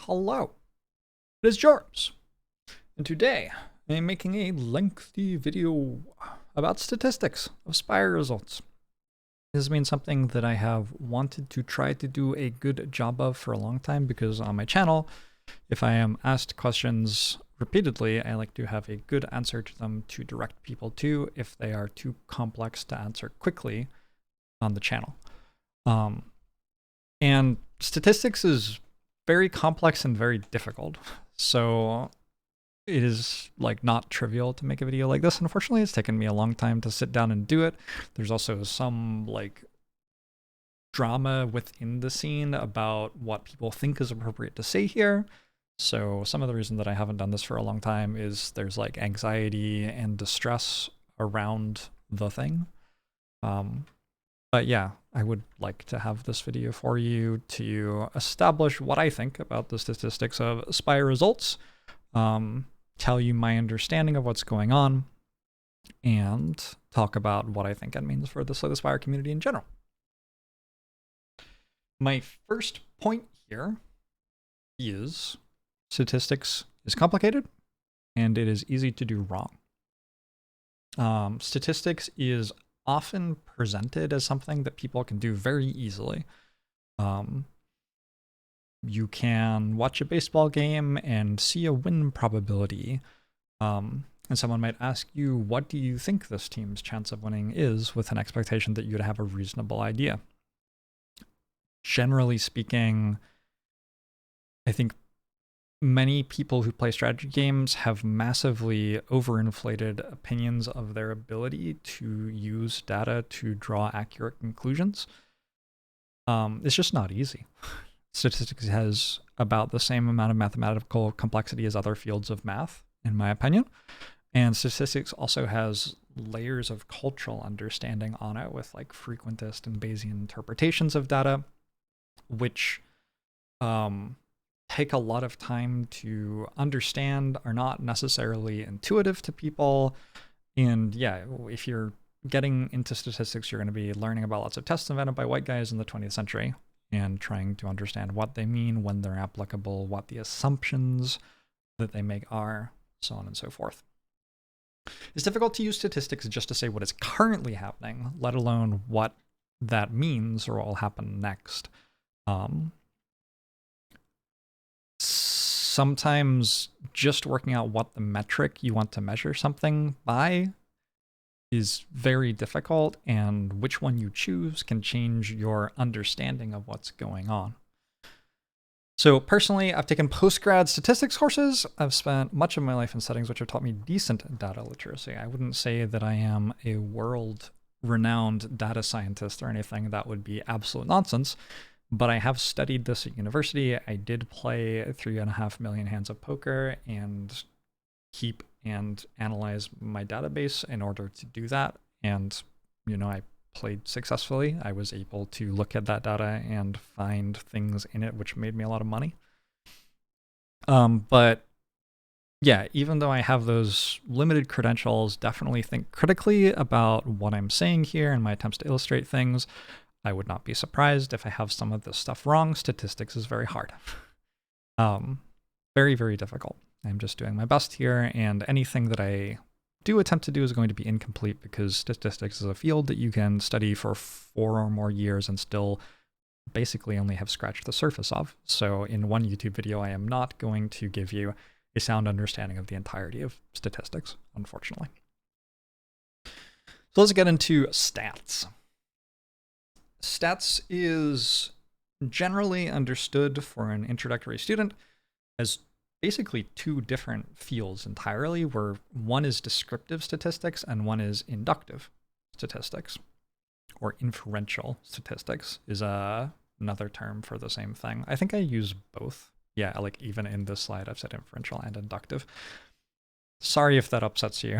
Hello, it is Jorbs, and today I'm making a lengthy video about statistics of Spire results. This has been something that I have wanted to try to do a good job of for a long time because on my channel, if I am asked questions repeatedly, I like to have a good answer to them to direct people to if they are too complex to answer quickly on the channel. And statistics is very complex and very difficult. So it is like not trivial to make a video like this. Unfortunately, it's taken me a long time to sit down and do it. There's also some like drama within the scene about what people think is appropriate to say here. So some of the reason that I haven't done this for a long time is there's like anxiety and distress around the thing. But yeah, I would like to have this video for you to establish what I think about the statistics of Spire results, tell you my understanding of what's going on, and talk about what I think it means for the Spire community in general. My first point here is statistics is complicated and it is easy to do wrong. Statistics is often presented as something that people can do very easily. You can watch a baseball game and see a win probability, and someone might ask you, what do you think this team's chance of winning is, with an expectation that you'd have a reasonable idea. Generally speaking, I think many people who play strategy games have massively overinflated opinions of their ability to use data to draw accurate conclusions. It's just not easy. Statistics has about the same amount of mathematical complexity as other fields of math, in my opinion. And statistics also has layers of cultural understanding on it with like frequentist and Bayesian interpretations of data, which take a lot of time to understand, are not necessarily intuitive to people. And yeah, if you're getting into statistics, you're going to be learning about lots of tests invented by white guys in the 20th century and trying to understand what they mean, when they're applicable, what the assumptions that they make are, so on and so forth. It's difficult to use statistics just to say what is currently happening, let alone what that means or what will happen next. Sometimes just working out what the metric you want to measure something by is very difficult, and which one you choose can change your understanding of what's going on. So personally, I've taken post-grad statistics courses. I've spent much of my life in settings which have taught me decent data literacy. I wouldn't say that I am a world-renowned data scientist or anything. That would be absolute nonsense. But I have studied this at university. I did play 3.5 million hands of poker and keep and analyze my database in order to do that. And, you know, I played successfully. I was able to look at that data and find things in it which made me a lot of money. But yeah, even though I have those limited credentials, definitely think critically about what I'm saying here and my attempts to illustrate things. I would not be surprised if I have some of this stuff wrong. Statistics is very hard. Very, very difficult. I'm just doing my best here, and anything that I do attempt to do is going to be incomplete because statistics is a field that you can study for 4 or more years and still basically only have scratched the surface of. So in one YouTube video, I am not going to give you a sound understanding of the entirety of statistics, unfortunately. So let's get into stats. Stats is generally understood for an introductory student as basically 2 different fields entirely, where one is descriptive statistics and one is inductive statistics, or inferential statistics is another term for the same thing. I think I use both. Yeah, like even in this slide, I've said inferential and inductive. Sorry if that upsets you.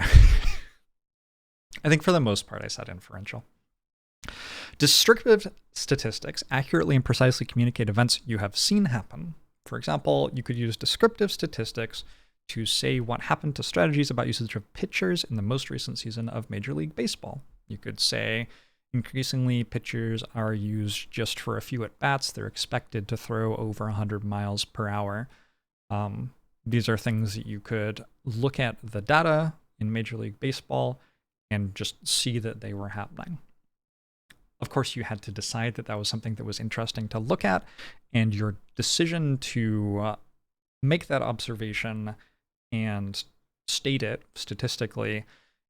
I think for the most part, I said inferential. Descriptive statistics accurately and precisely communicate events you have seen happen. For example, you could use descriptive statistics to say what happened to strategies about usage of pitchers in the most recent season of Major League Baseball. You could say, Increasingly, pitchers are used just for a few at-bats. They're expected to throw over 100 miles per hour. These are things that you could look at the data in Major League Baseball and just see that they were happening. Of course, you had to decide that that was something that was interesting to look at, and your decision to make that observation and state it statistically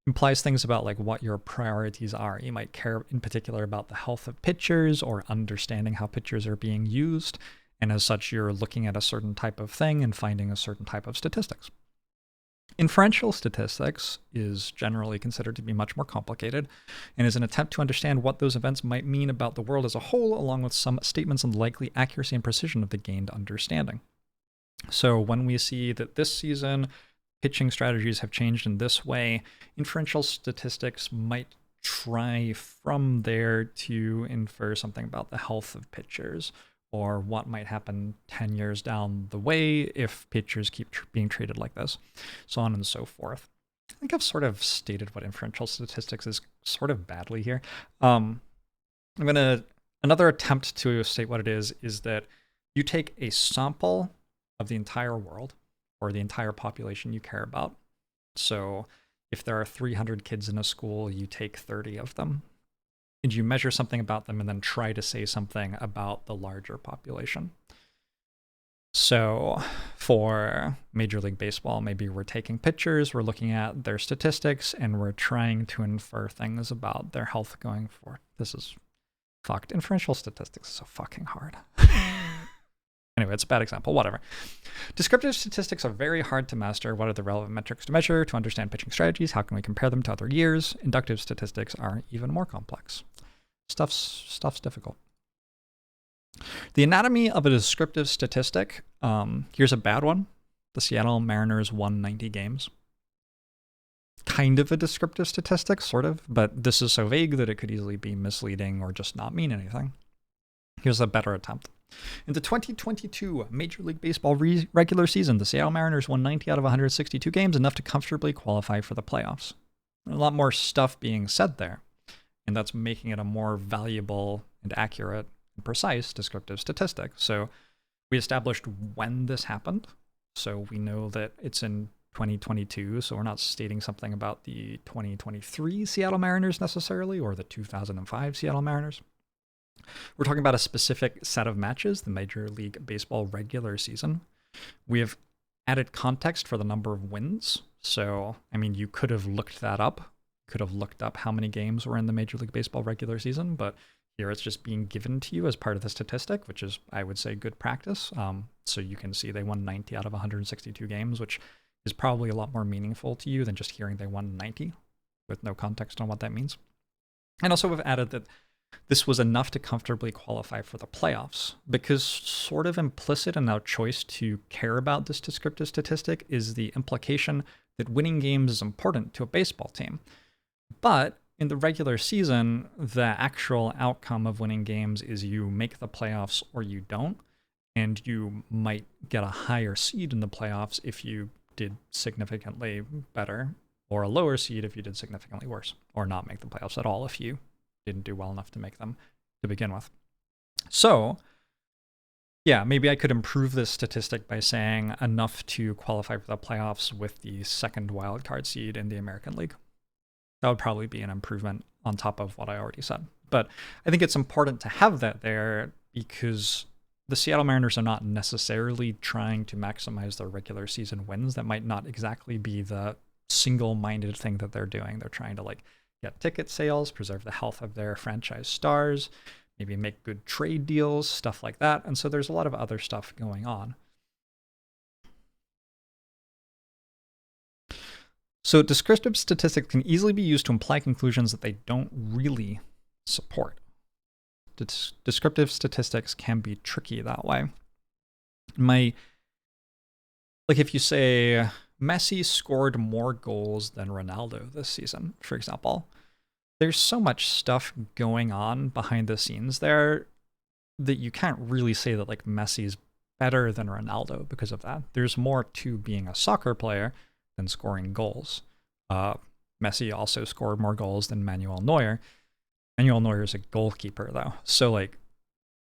implies things about like what your priorities are. You might care in particular about the health of pitchers or understanding how pitchers are being used, and as such, you're looking at a certain type of thing and finding a certain type of statistics. Inferential statistics is generally considered to be much more complicated and is an attempt to understand what those events might mean about the world as a whole, along with some statements on the likely accuracy and precision of the gained understanding. So when we see that this season pitching strategies have changed in this way, inferential statistics might try from there to infer something about the health of pitchers or what might happen 10 years down the way if pitchers keep being treated like this, so on and so forth. I think I've sort of stated what inferential statistics is sort of badly here. Another attempt to state what it is that you take a sample of the entire world or the entire population you care about. So if there are 300 kids in a school, you take 30 of them. And you measure something about them and then try to say something about the larger population. So for Major League Baseball, maybe we're taking pitchers, we're looking at their statistics, and we're trying to infer things about their health going forward. This is fucked. Inferential statistics is so fucking hard. Anyway, it's a bad example, whatever. Descriptive statistics are very hard to master. What are the relevant metrics to measure to understand pitching strategies? How can we compare them to other years? Inductive statistics are even more complex. Stuff's difficult. The anatomy of a descriptive statistic. Here's a bad one. The Seattle Mariners won 90 games. Kind of a descriptive statistic, sort of, but this is so vague that it could easily be misleading or just not mean anything. Here's a better attempt. In the 2022 Major League Baseball regular season, the Seattle Mariners won 90 out of 162 games, enough to comfortably qualify for the playoffs. A lot more stuff being said there, and that's making it a more valuable and accurate and precise descriptive statistic. So we established when this happened, so we know that it's in 2022, so we're not stating something about the 2023 Seattle Mariners necessarily, or the 2005 Seattle Mariners. We're talking about a specific set of matches, the Major League Baseball regular season. We have added context for the number of wins. So, I mean, you could have looked that up. You could have looked up how many games were in the Major League Baseball regular season, but here it's just being given to you as part of the statistic, which is, I would say, good practice. So you can see they won 90 out of 162 games, which is probably a lot more meaningful to you than just hearing they won 90 with no context on what that means. And also we've added that this was enough to comfortably qualify for the playoffs, because sort of implicit in our choice to care about this descriptive statistic is the implication that winning games is important to a baseball team. But in the regular season, the actual outcome of winning games is you make the playoffs or you don't, and you might get a higher seed in the playoffs if you did significantly better, or a lower seed if you did significantly worse, or not make the playoffs at all if you didn't do well enough to make them to begin with. So, yeah, maybe I could improve this statistic by saying enough to qualify for the playoffs with the second wildcard seed in the American League. That would probably be an improvement on top of what I already said. But I think it's important to have that there because the Seattle Mariners are not necessarily trying to maximize their regular season wins. That might not exactly be the single-minded thing that they're doing. They're trying to get ticket sales, preserve the health of their franchise stars, maybe make good trade deals, stuff like that. And so there's a lot of other stuff going on. So descriptive statistics can easily be used to imply conclusions that they don't really support. Descriptive statistics can be tricky that way. If you say Messi scored more goals than Ronaldo this season, for example, there's so much stuff going on behind the scenes there that you can't really say that Messi's better than Ronaldo because of that. There's more to being a soccer player than scoring goals. Messi also scored more goals than Manuel Neuer. Manuel Neuer is a goalkeeper, though. So, like,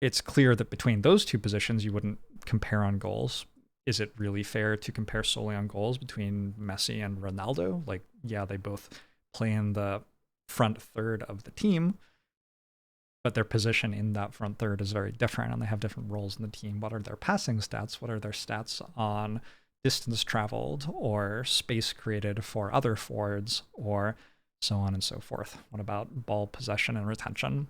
it's clear that between those two positions, you wouldn't compare on goals. Is it really fair to compare solely on goals between Messi and Ronaldo? Like, yeah, they both play in the front third of the team, but their position in that front third is very different, and they have different roles in the team. What are their passing stats? What are their stats on distance traveled or space created for other forwards, or so on and so forth? What about ball possession and retention?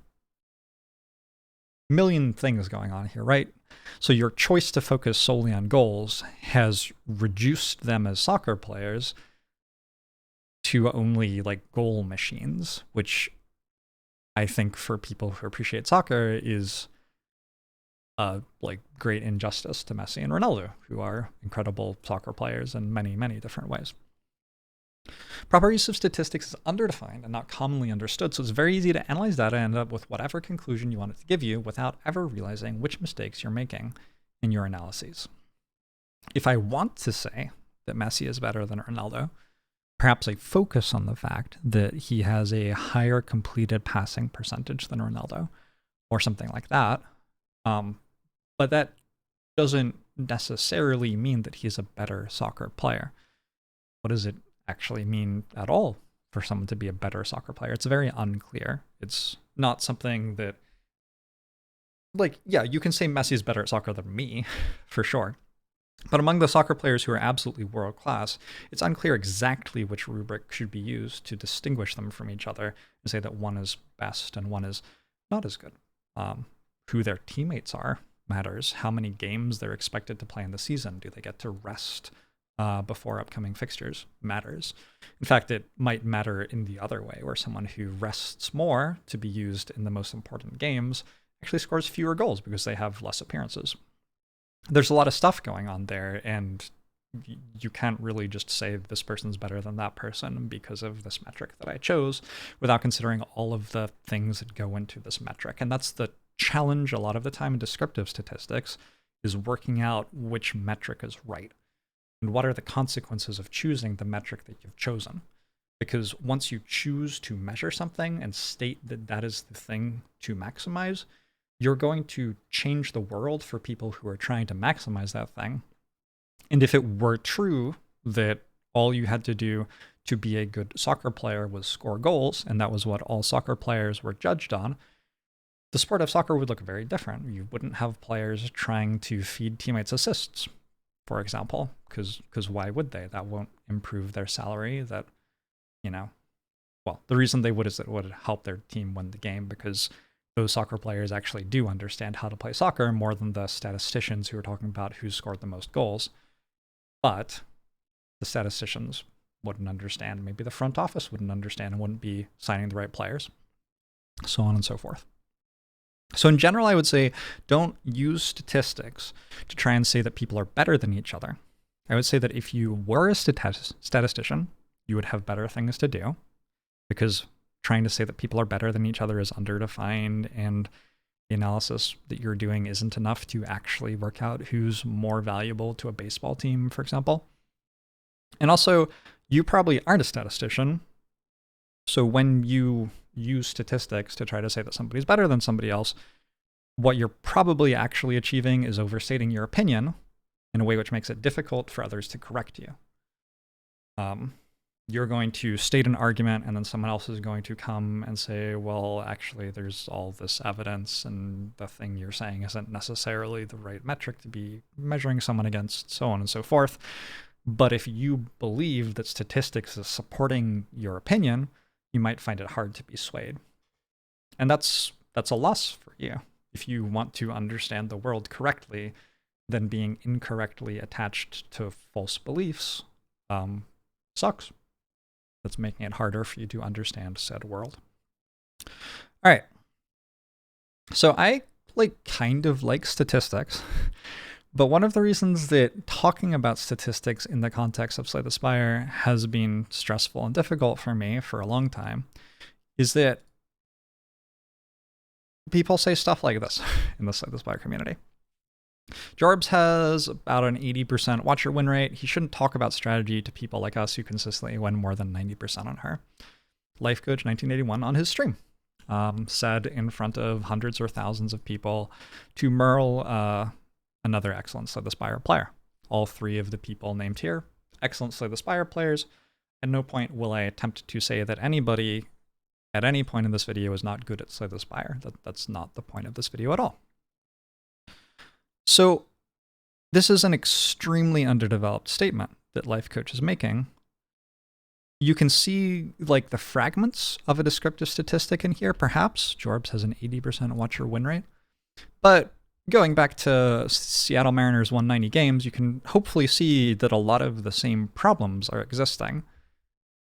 Million things going on here, right? So your choice to focus solely on goals has reduced them as soccer players to only like goal machines, which I think for people who appreciate soccer is like great injustice to Messi and Ronaldo, who are incredible soccer players in many, many different ways. Proper use of statistics is underdefined and not commonly understood, so it's very easy to analyze data and end up with whatever conclusion you want it to give you without ever realizing which mistakes you're making in your analyses. If I want to say that Messi is better than Ronaldo, perhaps I focus on the fact that he has a higher completed passing percentage than Ronaldo, or something like that. But that doesn't necessarily mean that he's a better soccer player. What does it actually mean at all for someone to be a better soccer player? It's very unclear. It's not something that, like, yeah, you can say Messi is better at soccer than me, for sure. But among the soccer players who are absolutely world class, it's unclear exactly which rubric should be used to distinguish them from each other and say that one is best and one is not as good. Who their teammates are matters. How many games they're expected to play in the season. Do they get to rest before upcoming fixtures matters. In fact, it might matter in the other way, where someone who rests more to be used in the most important games actually scores fewer goals because they have less appearances. There's a lot of stuff going on there, and you can't really just say this person's better than that person because of this metric that I chose without considering all of the things that go into this metric. And that's the challenge a lot of the time in descriptive statistics, is working out which metric is right. And what are the consequences of choosing the metric that you've chosen? Because once you choose to measure something and state that that is the thing to maximize, you're going to change the world for people who are trying to maximize that thing. And if it were true that all you had to do to be a good soccer player was score goals, and that was what all soccer players were judged on, the sport of soccer would look very different. You wouldn't have players trying to feed teammates assists, for example, because why would they? That won't improve their salary. That, well, the reason they would is that it would help their team win the game, because those soccer players actually do understand how to play soccer more than the statisticians who are talking about who scored the most goals. But the statisticians wouldn't understand. Maybe the front office wouldn't understand and wouldn't be signing the right players, so on and so forth. So in general, I would say don't use statistics to try and say that people are better than each other. I would say that if you were a statistician, you would have better things to do, because trying to say that people are better than each other is underdefined, and the analysis that you're doing isn't enough to actually work out who's more valuable to a baseball team, for example. And also, you probably aren't a statistician. So when you use statistics to try to say that somebody's better than somebody else, what you're probably actually achieving is overstating your opinion in a way which makes it difficult for others to correct you. You're going to state an argument, and then someone else is going to come and say, well, actually, there's all this evidence, and the thing you're saying isn't necessarily the right metric to be measuring someone against, so on and so forth. But if you believe that statistics is supporting your opinion, you might find it hard to be swayed. And that's a loss for you. If you want to understand the world correctly, then being incorrectly attached to false beliefs sucks. That's making it harder for you to understand said world. All right. So I kind of like statistics, but one of the reasons that talking about statistics in the context of Slay the Spire has been stressful and difficult for me for a long time is that people say stuff like this in the Slay the Spire community. Jorbs has about an 80% watcher win rate. He shouldn't talk about strategy to people like us who consistently win more than 90% on her. Life Coach 1981 on his stream. said in front of hundreds or thousands of people to Merle, another excellent Slay the Spire player. All three of the people named here, excellent Slay the Spire players. At no point will I attempt to say that anybody at any point in this video is not good at Slay the Spire. That's not the point of this video at all. So this is an extremely underdeveloped statement that Life Coach is making. You can see like the fragments of a descriptive statistic in here, perhaps. Jorbs has an 80% watcher win rate. But going back to Seattle Mariners 190 games, you can hopefully see that a lot of the same problems are existing.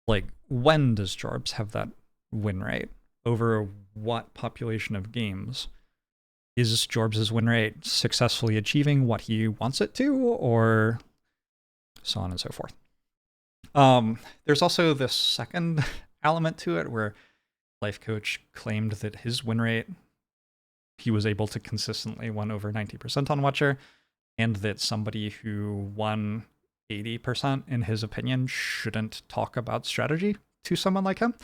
Like, when does Jorbs have that win rate? Over what population of games? Is Jorbs' win rate successfully achieving what he wants it to, or so on and so forth? There's also this second element to it where Life Coach claimed that his win rate, he was able to consistently win over 90% on Watcher, and that somebody who won 80%, in his opinion, shouldn't talk about strategy to someone like him,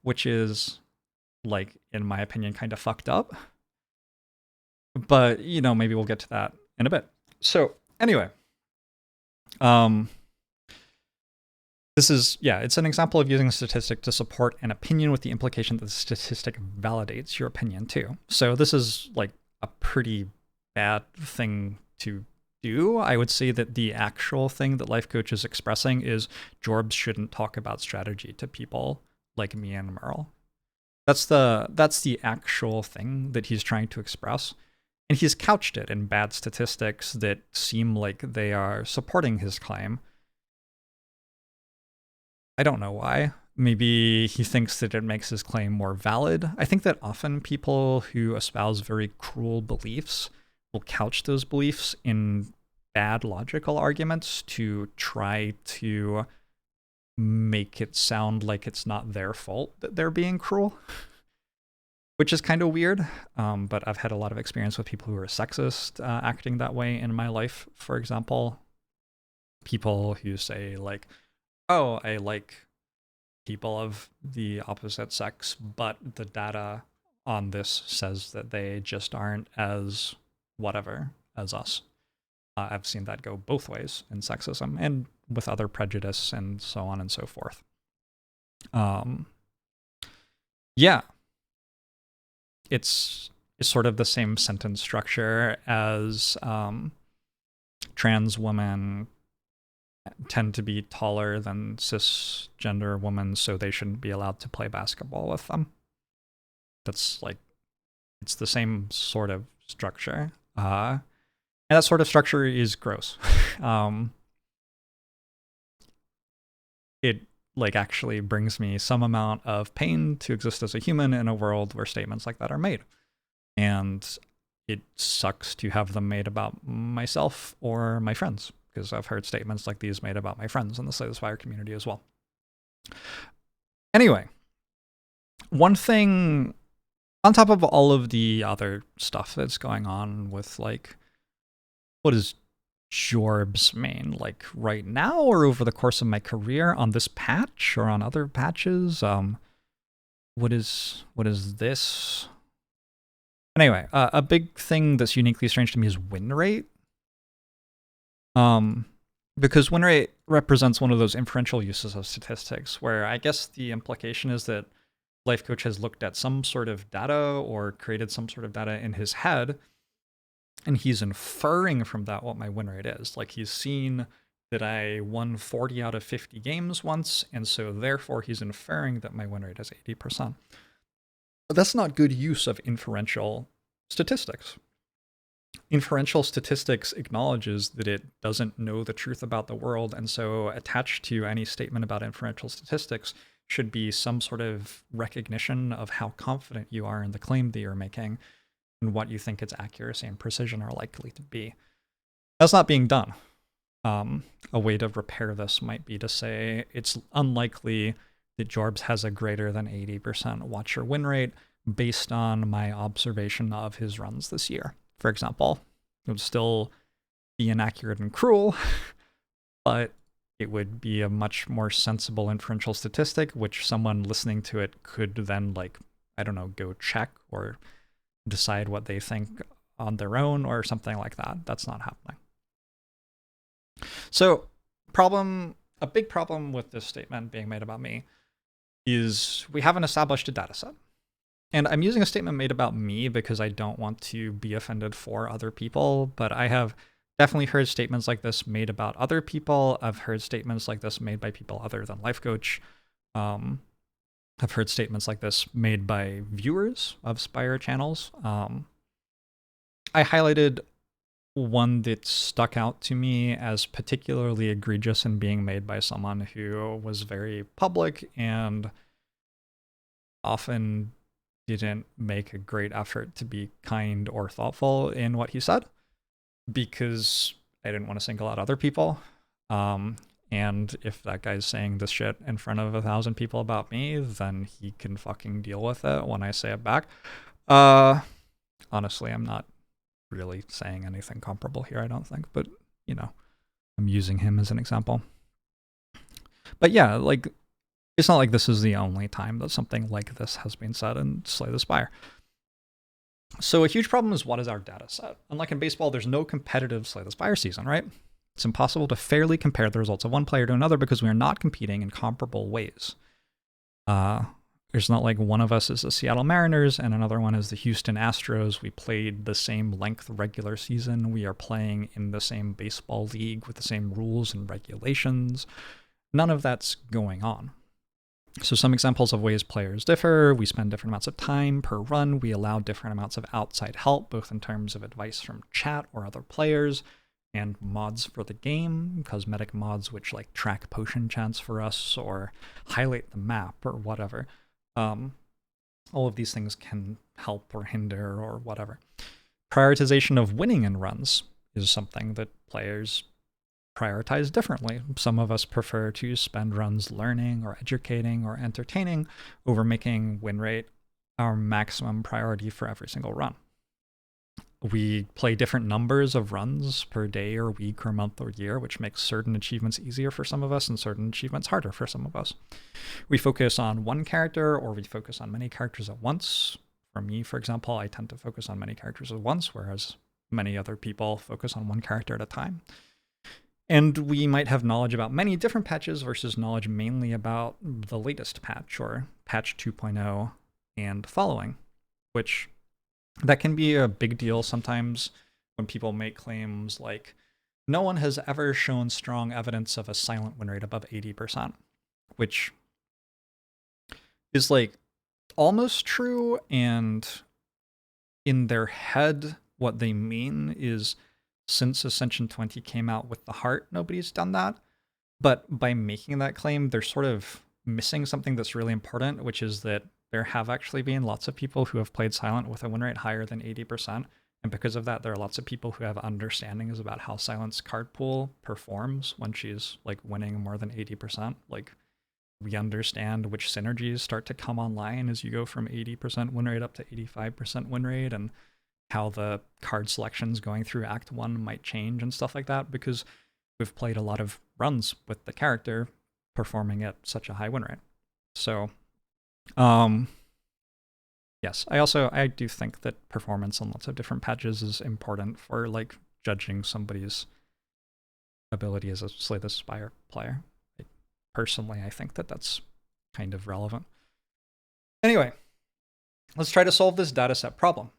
which is, like, in my opinion, kind of fucked up. But, you know, maybe we'll get to that in a bit. So, anyway, this is, yeah, it's an example of using a statistic to support an opinion with the implication that the statistic validates your opinion too. So this is like a pretty bad thing to do. I would say that the actual thing that Life Coach is expressing is Jorbs shouldn't talk about strategy to people like me and Merle. That's the actual thing that he's trying to express. And he's couched it in bad statistics that seem like they are supporting his claim. I don't know why. Maybe he thinks that it makes his claim more valid. I think that often people who espouse very cruel beliefs will couch those beliefs in bad logical arguments to try to make it sound like it's not their fault that they're being cruel, which is kind of weird. But I've had a lot of experience with people who are sexist acting that way in my life. For example, people who say like, oh, I like people of the opposite sex, but the data on this says that they just aren't as whatever as us. I've seen that go both ways in sexism and with other prejudice and so on and so forth. Yeah. It's sort of the same sentence structure as trans women tend to be taller than cisgender women, so they shouldn't be allowed to play basketball with them. That's like, it's the same sort of structure. And that sort of structure is gross. It like actually brings me some amount of pain to exist as a human in a world where statements like that are made. And it sucks to have them made about myself or my friends, because I've heard statements like these made about my friends in the Slay the Spire community as well. Anyway, one thing on top of all of the other stuff that's going on with, like, what is Jorbs main, like right now or over the course of my career on this patch or on other patches? What is this? Anyway, a big thing that's uniquely strange to me is win rate. Because win rate represents one of those inferential uses of statistics, where I guess the implication is that Life Coach has looked at some sort of data or created some sort of data in his head, and he's inferring from that what my win rate is. Like, he's seen that I won 40 out of 50 games once, and so therefore he's inferring that my win rate is 80%. But that's not good use of inferential statistics. Inferential statistics acknowledges that it doesn't know the truth about the world, and so attached to any statement about inferential statistics should be some sort of recognition of how confident you are in the claim that you're making and what you think its accuracy and precision are likely to be. That's not being done. A way to repair this might be to say it's unlikely that Jorbs has a greater than 80% watcher win rate based on my observation of his runs this year. For example, it would still be inaccurate and cruel, but it would be a much more sensible inferential statistic, which someone listening to it could then, like, I don't know, go check or decide what they think on their own or something like that. That's not happening. So a big problem with this statement being made about me is we haven't established a data set. And I'm using a statement made about me because I don't want to be offended for other people, but I have definitely heard statements like this made about other people. I've heard statements like this made by people other than Life Coach. I've heard statements like this made by viewers of Spire channels. I highlighted one that stuck out to me as particularly egregious in being made by someone who was very public and often didn't make a great effort to be kind or thoughtful in what he said, because I didn't want to single out other people. And if that guy's saying this shit in front of 1,000 people about me, then he can fucking deal with it when I say it back. Honestly, I'm not really saying anything comparable here, I don't think, but you know, I'm using him as an example. But yeah, like, it's not like this is the only time that something like this has been said in Slay the Spire. So a huge problem is, what is our data set? Unlike in baseball, there's no competitive Slay the Spire season, right? It's impossible to fairly compare the results of one player to another because we are not competing in comparable ways. There's not like one of us is the Seattle Mariners and another one is the Houston Astros. We played the same length regular season. We are playing in the same baseball league with the same rules and regulations. None of that's going on. So some examples of ways players differ: we spend different amounts of time per run. We allow different amounts of outside help, both in terms of advice from chat or other players and mods for the game, cosmetic mods which like track potion chants for us or highlight the map or whatever. All of these things can help or hinder or whatever. Prioritization of winning in runs is something that players prioritize differently. Some of us prefer to spend runs learning or educating or entertaining over making win rate our maximum priority for every single run. We play different numbers of runs per day or week or month or year, which makes certain achievements easier for some of us and certain achievements harder for some of us. We focus on one character or we focus on many characters at once. For me, for example, I tend to focus on many characters at once, whereas many other people focus on one character at a time. And we might have knowledge about many different patches versus knowledge mainly about the latest patch or patch 2.0 and following, which that can be a big deal sometimes when people make claims like, no one has ever shown strong evidence of a silent win rate above 80%, which is like almost true, and in their head, what they mean is, since Ascension 20 came out with the heart, nobody's done that. But by making that claim, they're sort of missing something that's really important, which is that there have actually been lots of people who have played Silent with a win rate higher than 80%. And because of that, there are lots of people who have understandings about how Silent's card pool performs when she's like winning more than 80%. Like, we understand which synergies start to come online as you go from 80% win rate up to 85% win rate, and how the card selections going through Act 1 might change and stuff like that, because we've played a lot of runs with the character performing at such a high win rate. So, yes, I do think that performance on lots of different patches is important for like judging somebody's ability as a Slay the Spire player. Personally, I think that that's kind of relevant. Anyway, let's try to solve this dataset problem.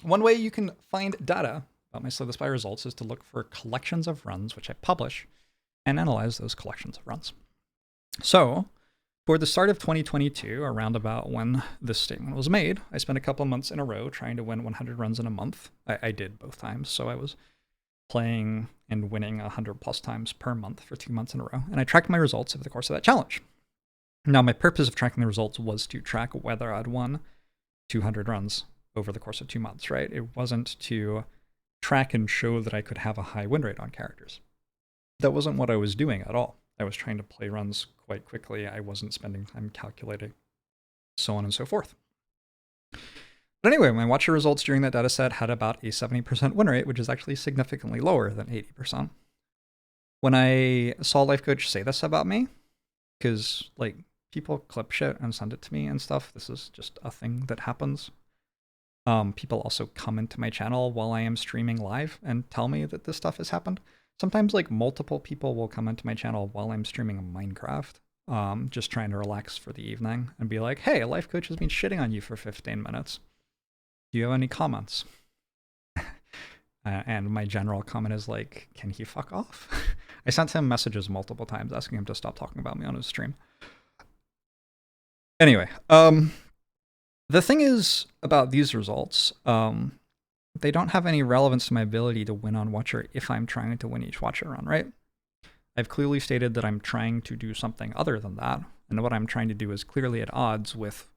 One way you can find data about my Slay the Spire results is to look for collections of runs, which I publish, and analyze those collections of runs. So, for the start of 2022, around about when this statement was made, I spent a couple of months in a row trying to win 100 runs in a month. I did both times, so I was playing and winning 100 plus times per month for 2 months in a row, and I tracked my results over the course of that challenge. Now, my purpose of tracking the results was to track whether I'd won 200 runs over the course of 2 months, right? It wasn't to track and show that I could have a high win rate on characters. That wasn't what I was doing at all. I was trying to play runs quite quickly. I wasn't spending time calculating, so on and so forth. But anyway, my watcher results during that dataset had about a 70% win rate, which is actually significantly lower than 80%. When I saw Life Coach say this about me, because like people clip shit and send it to me and stuff. This is just a thing that happens. People also come into my channel while I am streaming live and tell me that this stuff has happened. Sometimes like multiple people will come into my channel while I'm streaming Minecraft, just trying to relax for the evening and be like, hey, a life coach has been shitting on you for 15 minutes. Do you have any comments? And my general comment is like, can he fuck off? I sent him messages multiple times asking him to stop talking about me on his stream. Anyway, the thing is about these results, they don't have any relevance to my ability to win on Watcher if I'm trying to win each Watcher run, right? I've clearly stated that I'm trying to do something other than that, and what I'm trying to do is clearly at odds with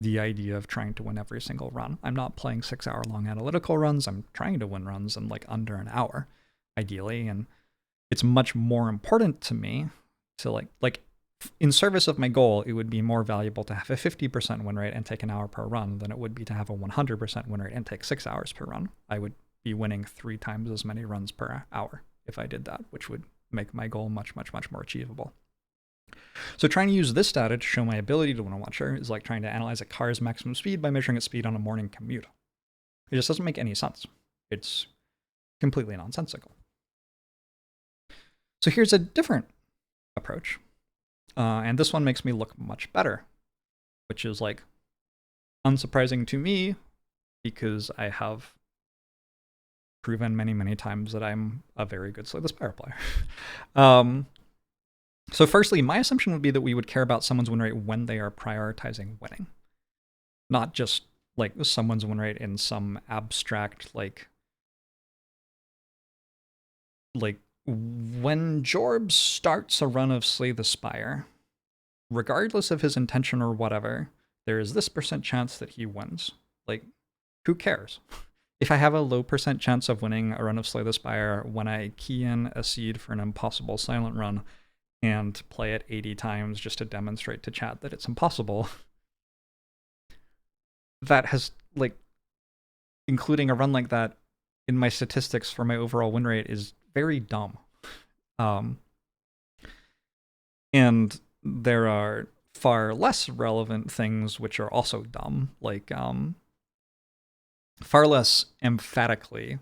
the idea of trying to win every single run. I'm not playing 6-hour-long analytical runs. I'm trying to win runs in like under an hour, ideally, and it's much more important to me to like in service of my goal, it would be more valuable to have a 50% win rate and take an hour per run than it would be to have a 100% win rate and take 6 hours per run. I would be winning 3 times as many runs per hour if I did that, which would make my goal much, much, much more achievable. So trying to use this data to show my ability to win a Watcher is like trying to analyze a car's maximum speed by measuring its speed on a morning commute. It just doesn't make any sense. It's completely nonsensical. So here's a different approach. And this one makes me look much better, which is like unsurprising to me because I have proven many, many times that I'm a very good Slay the Spire player. So firstly, my assumption would be that we would care about someone's win rate when they are prioritizing winning, not just like someone's win rate in some abstract like when Jorbs starts a run of Slay the Spire, regardless of his intention or whatever, there is this % chance that he wins. Like, who cares? If I have a low % chance of winning a run of Slay the Spire when I key in a seed for an impossible silent run and play it 80 times just to demonstrate to chat that it's impossible, that has, like, including a run like that in my statistics for my overall win rate is very dumb. And there are far less relevant things which are also dumb, like far less emphatically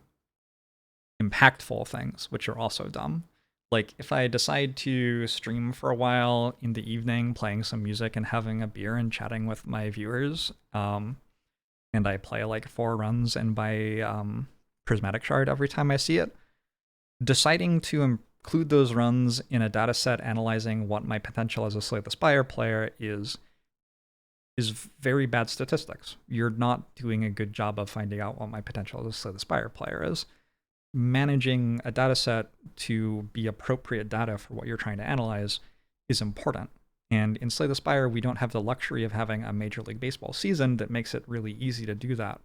impactful things which are also dumb. Like if I decide to stream for a while in the evening, playing some music and having a beer and chatting with my viewers, and I play like 4 runs and buy Prismatic Shard every time I see it, deciding to include those runs in a data set analyzing what my potential as a Slay the Spire player is very bad statistics. You're not doing a good job of finding out what my potential as a Slay the Spire player is. Managing a data set to be appropriate data for what you're trying to analyze is important. And in Slay the Spire, we don't have the luxury of having a Major League Baseball season that makes it really easy to do that.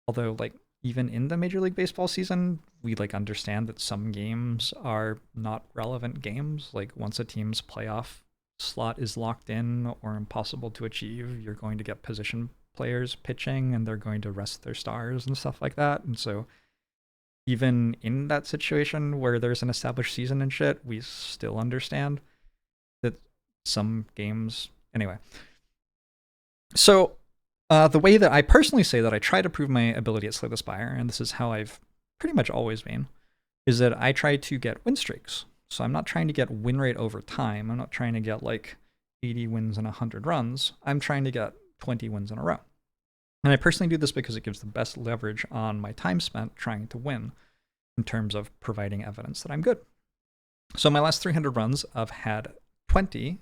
Although, like, even in the Major League Baseball season, we like understand that some games are not relevant games. Like once a team's playoff slot is locked in or impossible to achieve, you're going to get position players pitching and they're going to rest their stars and stuff like that. And so even in that situation where there's an established season and shit, we still understand that some games... Anyway. So the way that I personally say that I try to prove my ability at Slay the Spire, and this is how I've pretty much always been, is that I try to get win streaks. So I'm not trying to get win rate over time. I'm not trying to get like 80 wins in 100 runs. I'm trying to get 20 wins in a row. And I personally do this because it gives the best leverage on my time spent trying to win in terms of providing evidence that I'm good. So my last 300 runs, I've had 3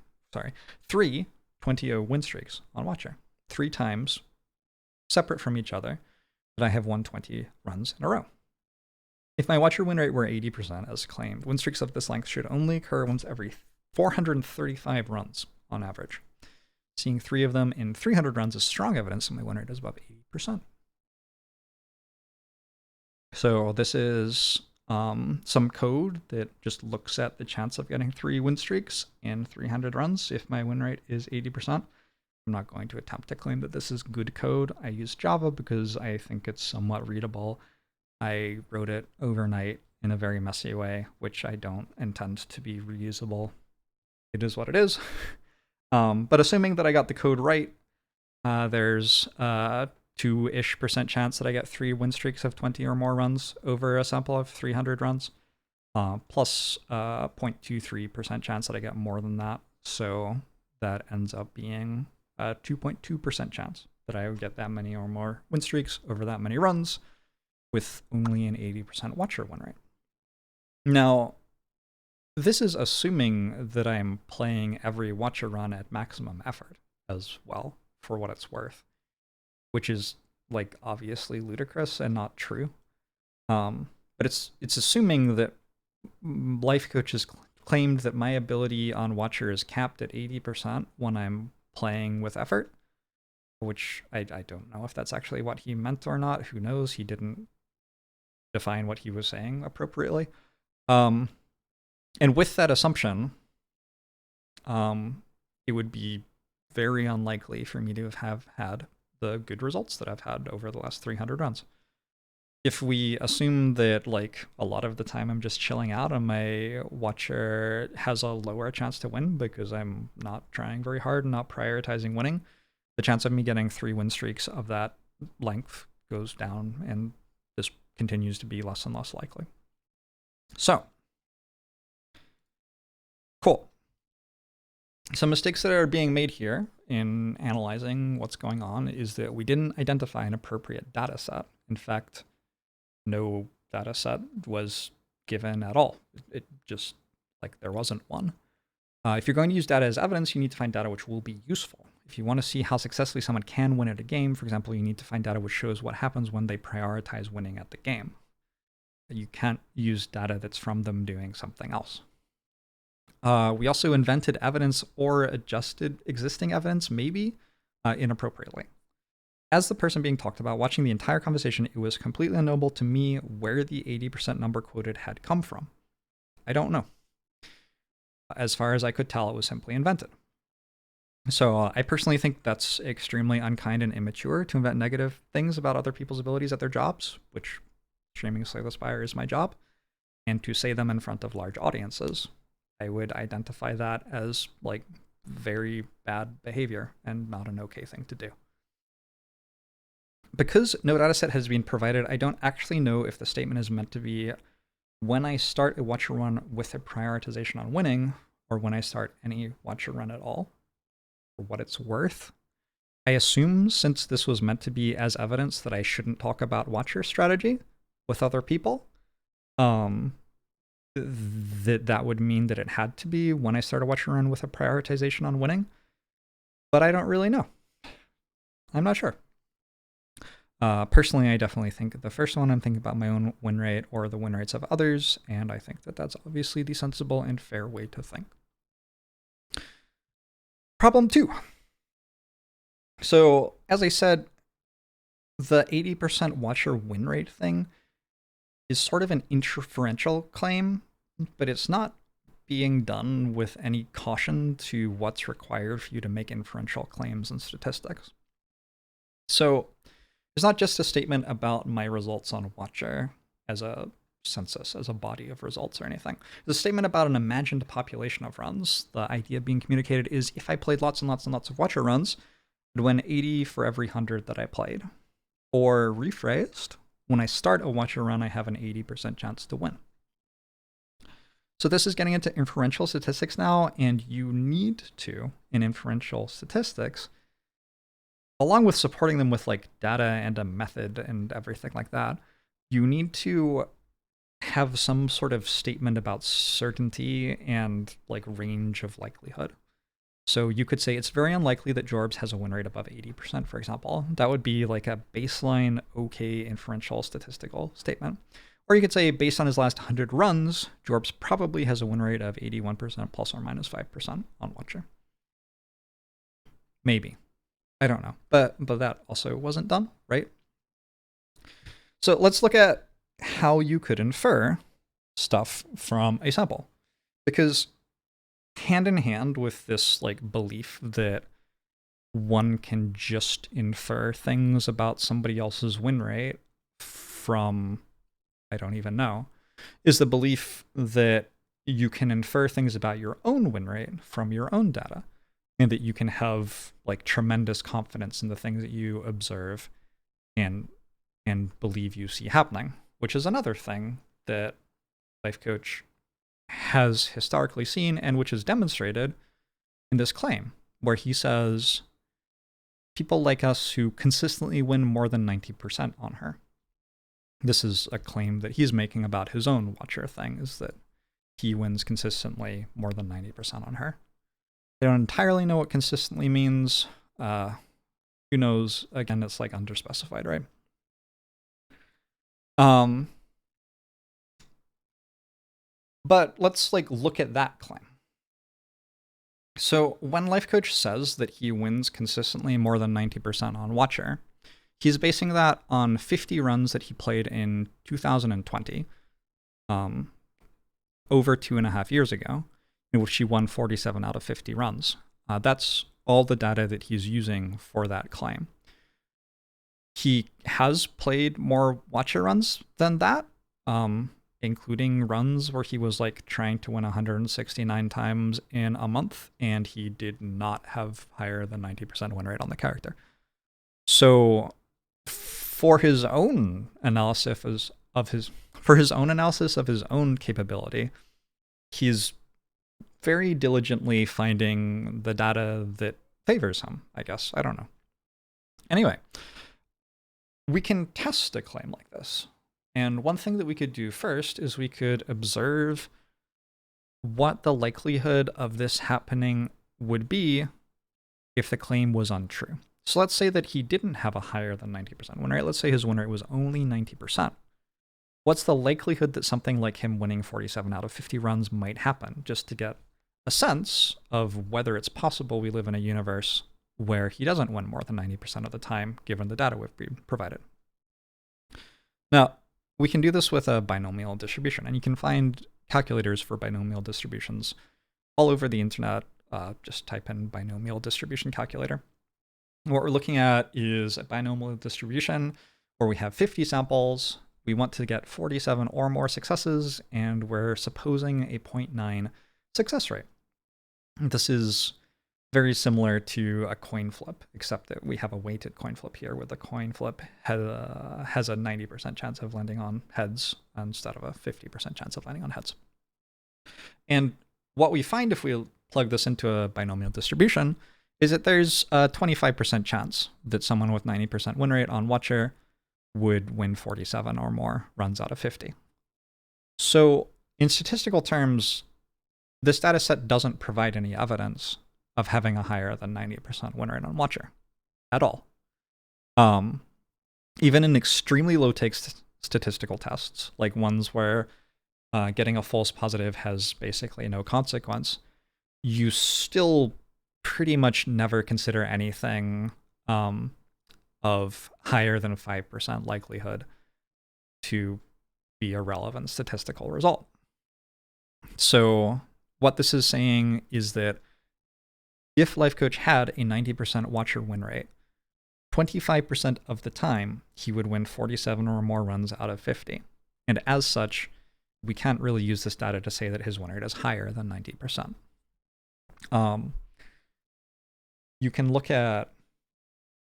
20-0 win streaks on Watcher. 3 times separate from each other that I have won 20 runs in a row. If my Watcher win rate were 80% as claimed, win streaks of this length should only occur once every 435 runs on average. Seeing 3 of them in 300 runs is strong evidence that my win rate is above 80%. So this is some code that just looks at the chance of getting 3 win streaks in 300 runs if my win rate is 80%. I'm not going to attempt to claim that this is good code. I use Java because I think it's somewhat readable. I wrote it overnight in a very messy way, which I don't intend to be reusable. It is what it is. But assuming that I got the code right, there's 2-ish% chance that I get 3 win streaks of 20 or more runs over a sample of 300 runs, plus 0.23% chance that I get more than that. So that ends up being a 2.2% chance that I would get that many or more win streaks over that many runs with only an 80% watcher win rate. Now, this is assuming that I'm playing every watcher run at maximum effort as well, for what it's worth, which is like obviously ludicrous and not true. But it's assuming that life coaches claimed that my ability on watcher is capped at 80% when I'm playing with effort, which I don't know if that's actually what he meant or not. Who knows? He didn't define what he was saying appropriately. And with that assumption, it would be very unlikely for me to have had the good results that I've had over the last 300 runs. If we assume that like a lot of the time I'm just chilling out and my watcher has a lower chance to win because I'm not trying very hard and not prioritizing winning, the chance of me getting 3 win streaks of that length goes down, and this continues to be less and less likely. So, cool. Some mistakes that are being made here in analyzing what's going on is that we didn't identify an appropriate data set. In fact, no data set was given at all. It just, like, there wasn't one. If you're going to use data as evidence, you need to find data which will be useful. If you want to see how successfully someone can win at a game, for example, you need to find data which shows what happens when they prioritize winning at the game. You can't use data that's from them doing something else. We also invented evidence or adjusted existing evidence, maybe, inappropriately. As the person being talked about, watching the entire conversation, it was completely unknowable to me where the 80% number quoted had come from. I don't know. As far as I could tell, it was simply invented. So I personally think that's extremely unkind and immature to invent negative things about other people's abilities at their jobs, which streaming Spire is my job, and to say them in front of large audiences. I would identify that as like very bad behavior and not an okay thing to do. Because no dataset has been provided, I don't actually know if the statement is meant to be when I start a watcher run with a prioritization on winning, or when I start any watcher run at all, for what it's worth. I assume since this was meant to be as evidence that I shouldn't talk about watcher strategy with other people, that would mean that it had to be when I start a watcher run with a prioritization on winning. But I don't really know. I'm not sure. Personally, I definitely think the first one, I'm thinking about my own win rate or the win rates of others, and I think that that's obviously the sensible and fair way to think. Problem 2. So, as I said, the 80% watcher win rate thing is sort of an inferential claim, but it's not being done with any caution to what's required for you to make inferential claims in statistics. So, it's not just a statement about my results on watcher as a census, as a body of results or anything. It's a statement about an imagined population of runs. The idea being communicated is if I played lots and lots and lots of watcher runs, I'd win 80 for every 100 that I played. Or rephrased, when I start a watcher run, I have an 80% chance to win. So this is getting into inferential statistics now, and you need to, in inferential statistics, along with supporting them with like data and a method and everything like that, you need to have some sort of statement about certainty and like range of likelihood. So you could say it's very unlikely that Jorbs has a win rate above 80%, for example. That would be like a baseline okay inferential statistical statement. Or you could say based on his last 100 runs, Jorbs probably has a win rate of 81% plus or minus 5% on watcher. Maybe. I don't know, but that also wasn't done, right? So let's look at how you could infer stuff from a sample, because hand in hand with this like belief that one can just infer things about somebody else's win rate from, I don't even know, is the belief that you can infer things about your own win rate from your own data. and that you can have like tremendous confidence in the things that you observe and believe you see happening, which is another thing that Life Coach has historically seen and which is demonstrated in this claim, where he says people like us who consistently win more than 90% on her. This is a claim that he's making about his own Watcher thing, is that he wins consistently more than 90% on her. I don't entirely know what consistently means. Who knows? Again, it's like underspecified, right? But let's like look at that claim. So when Life Coach says that he wins consistently more than 90% on Watcher, he's basing that on 50 runs that he played in 2020, over 2.5 years ago, in which he won 47 out of 50 runs. That's all the data that he's using for that claim. He has played more Watcher runs than that, including runs where he was like trying to win 169 times in a month, and he did not have higher than 90% win rate on the character. So for his own analysis of his own capability, he's very diligently finding the data that favors him, I guess. I don't know. Anyway, we can test a claim like this. And one thing that we could do first is we could observe what the likelihood of this happening would be if the claim was untrue. So let's say that he didn't have a higher than 90% win rate. Let's say his win rate was only 90%. What's the likelihood that something like him winning 47 out of 50 runs might happen, just to get a sense of whether it's possible we live in a universe where he doesn't win more than 90% of the time, given the data we've been provided. Now, we can do this with a binomial distribution, and you can find calculators for binomial distributions all over the internet. Just type in binomial distribution calculator. What we're looking at is a binomial distribution where we have 50 samples. We want to get 47 or more successes, and we're supposing a 0.9 success rate. This is very similar to a coin flip, except that we have a weighted coin flip here, where the coin flip has a 90% chance of landing on heads instead of a 50% chance of landing on heads. And what we find if we plug this into a binomial distribution is that there's a 25% chance that someone with 90% win rate on Watcher would win 47 or more runs out of 50. So in statistical terms, this data set doesn't provide any evidence of having a higher than 90% win rate on Watcher at all. Even in extremely low-stakes statistical tests, like ones where getting a false positive has basically no consequence, you still pretty much never consider anything of higher than 5% likelihood to be a relevant statistical result. So what this is saying is that if Life Coach had a 90% Watcher win rate, 25% of the time he would win 47 or more runs out of 50. And as such, we can't really use this data to say that his win rate is higher than 90%. You can look at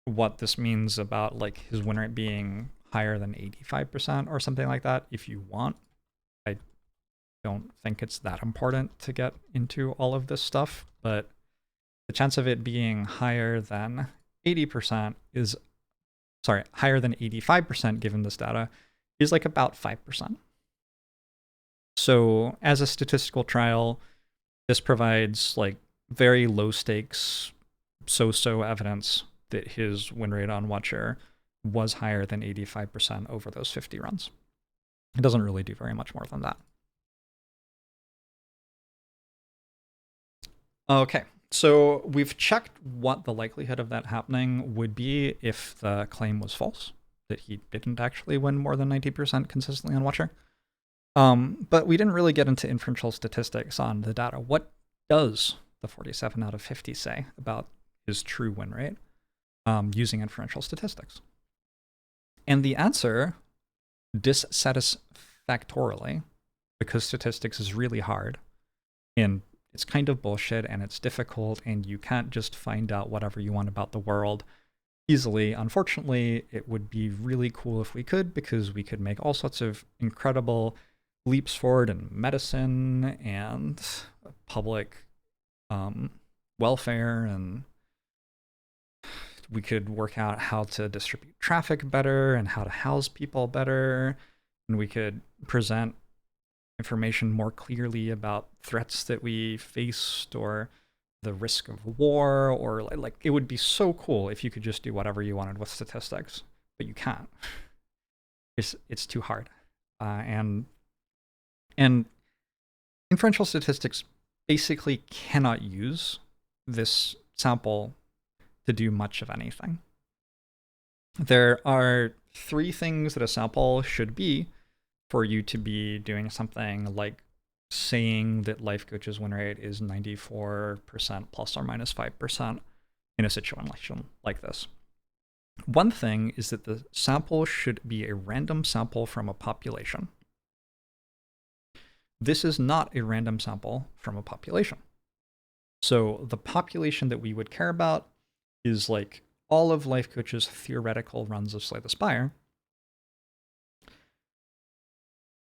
what this means about like his win rate being higher than 85% or something like that if you want. I don't think it's that important to get into all of this stuff, but the chance of it being higher than 80% is, higher than 85% given this data is like about 5%. So as a statistical trial, this provides like very low stakes, so-so evidence that his win rate on Watcher was higher than 85% over those 50 runs. It doesn't really do very much more than that. Okay, so we've checked what the likelihood of that happening would be if the claim was false, that he didn't actually win more than 90% consistently on Watcher. But we didn't really get into inferential statistics on the data. What does the 47 out of 50 say about his true win rate using inferential statistics? And the answer, dissatisfactorily, because statistics is really hard, and it's kind of bullshit and it's difficult and you can't just find out whatever you want about the world easily. Unfortunately, it would be really cool if we could, because we could make all sorts of incredible leaps forward in medicine and public welfare, and we could work out how to distribute traffic better and how to house people better, and we could present information more clearly about threats that we faced or the risk of war, or like it would be so cool if you could just do whatever you wanted with statistics, but you can't. It's too hard, and inferential statistics basically cannot use this sample to do much of anything. There are 3 things that a sample should be for you to be doing something like saying that life coach's win rate is 94% plus or minus 5% in a situation like this. One thing is that the sample should be a random sample from a population. This is not a random sample from a population. So the population that we would care about is like all of life coach's theoretical runs of Slay the Spire.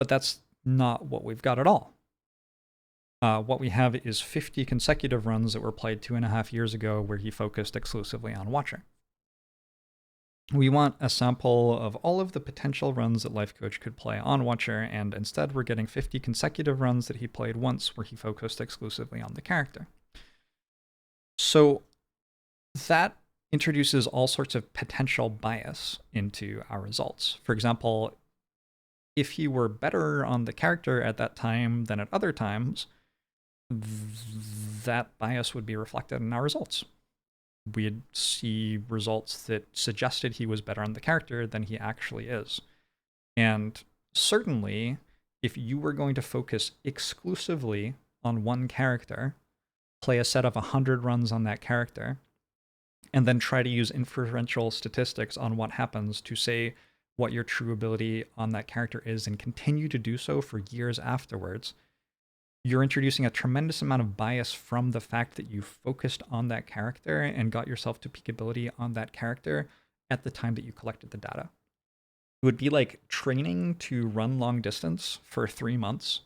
But that's not what we've got at all. What we have is 50 consecutive runs that were played 2.5 years ago where he focused exclusively on Watcher. We want a sample of all of the potential runs that Life Coach could play on Watcher, and instead we're getting 50 consecutive runs that he played once where he focused exclusively on the character. So that introduces all sorts of potential bias into our results. For example, if he were better on the character at that time than at other times, that bias would be reflected in our results. We'd see results that suggested he was better on the character than he actually is. And certainly, if you were going to focus exclusively on one character, play a set of 100 runs on that character, and then try to use inferential statistics on what happens to say what your true ability on that character is and continue to do so for years afterwards, you're introducing a tremendous amount of bias from the fact that you focused on that character and got yourself to peak ability on that character at the time that you collected the data. It would be like training to run long distance for 3 months,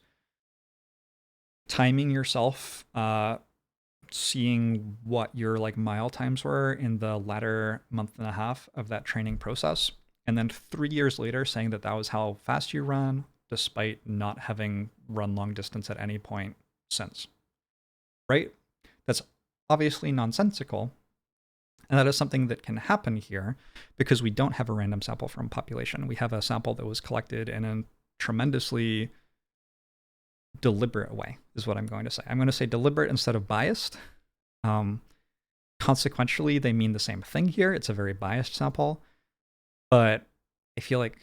timing yourself, seeing what your like mile times were in the latter month and a half of that training process, and then 3 years later saying that that was how fast you run, despite not having run long distance at any point since. Right? That's obviously nonsensical. And that is something that can happen here because we don't have a random sample from population. We have a sample that was collected in a tremendously deliberate way, is what I'm going to say. I'm going to say deliberate instead of biased. Consequentially, they mean the same thing here. It's a very biased sample. But I feel like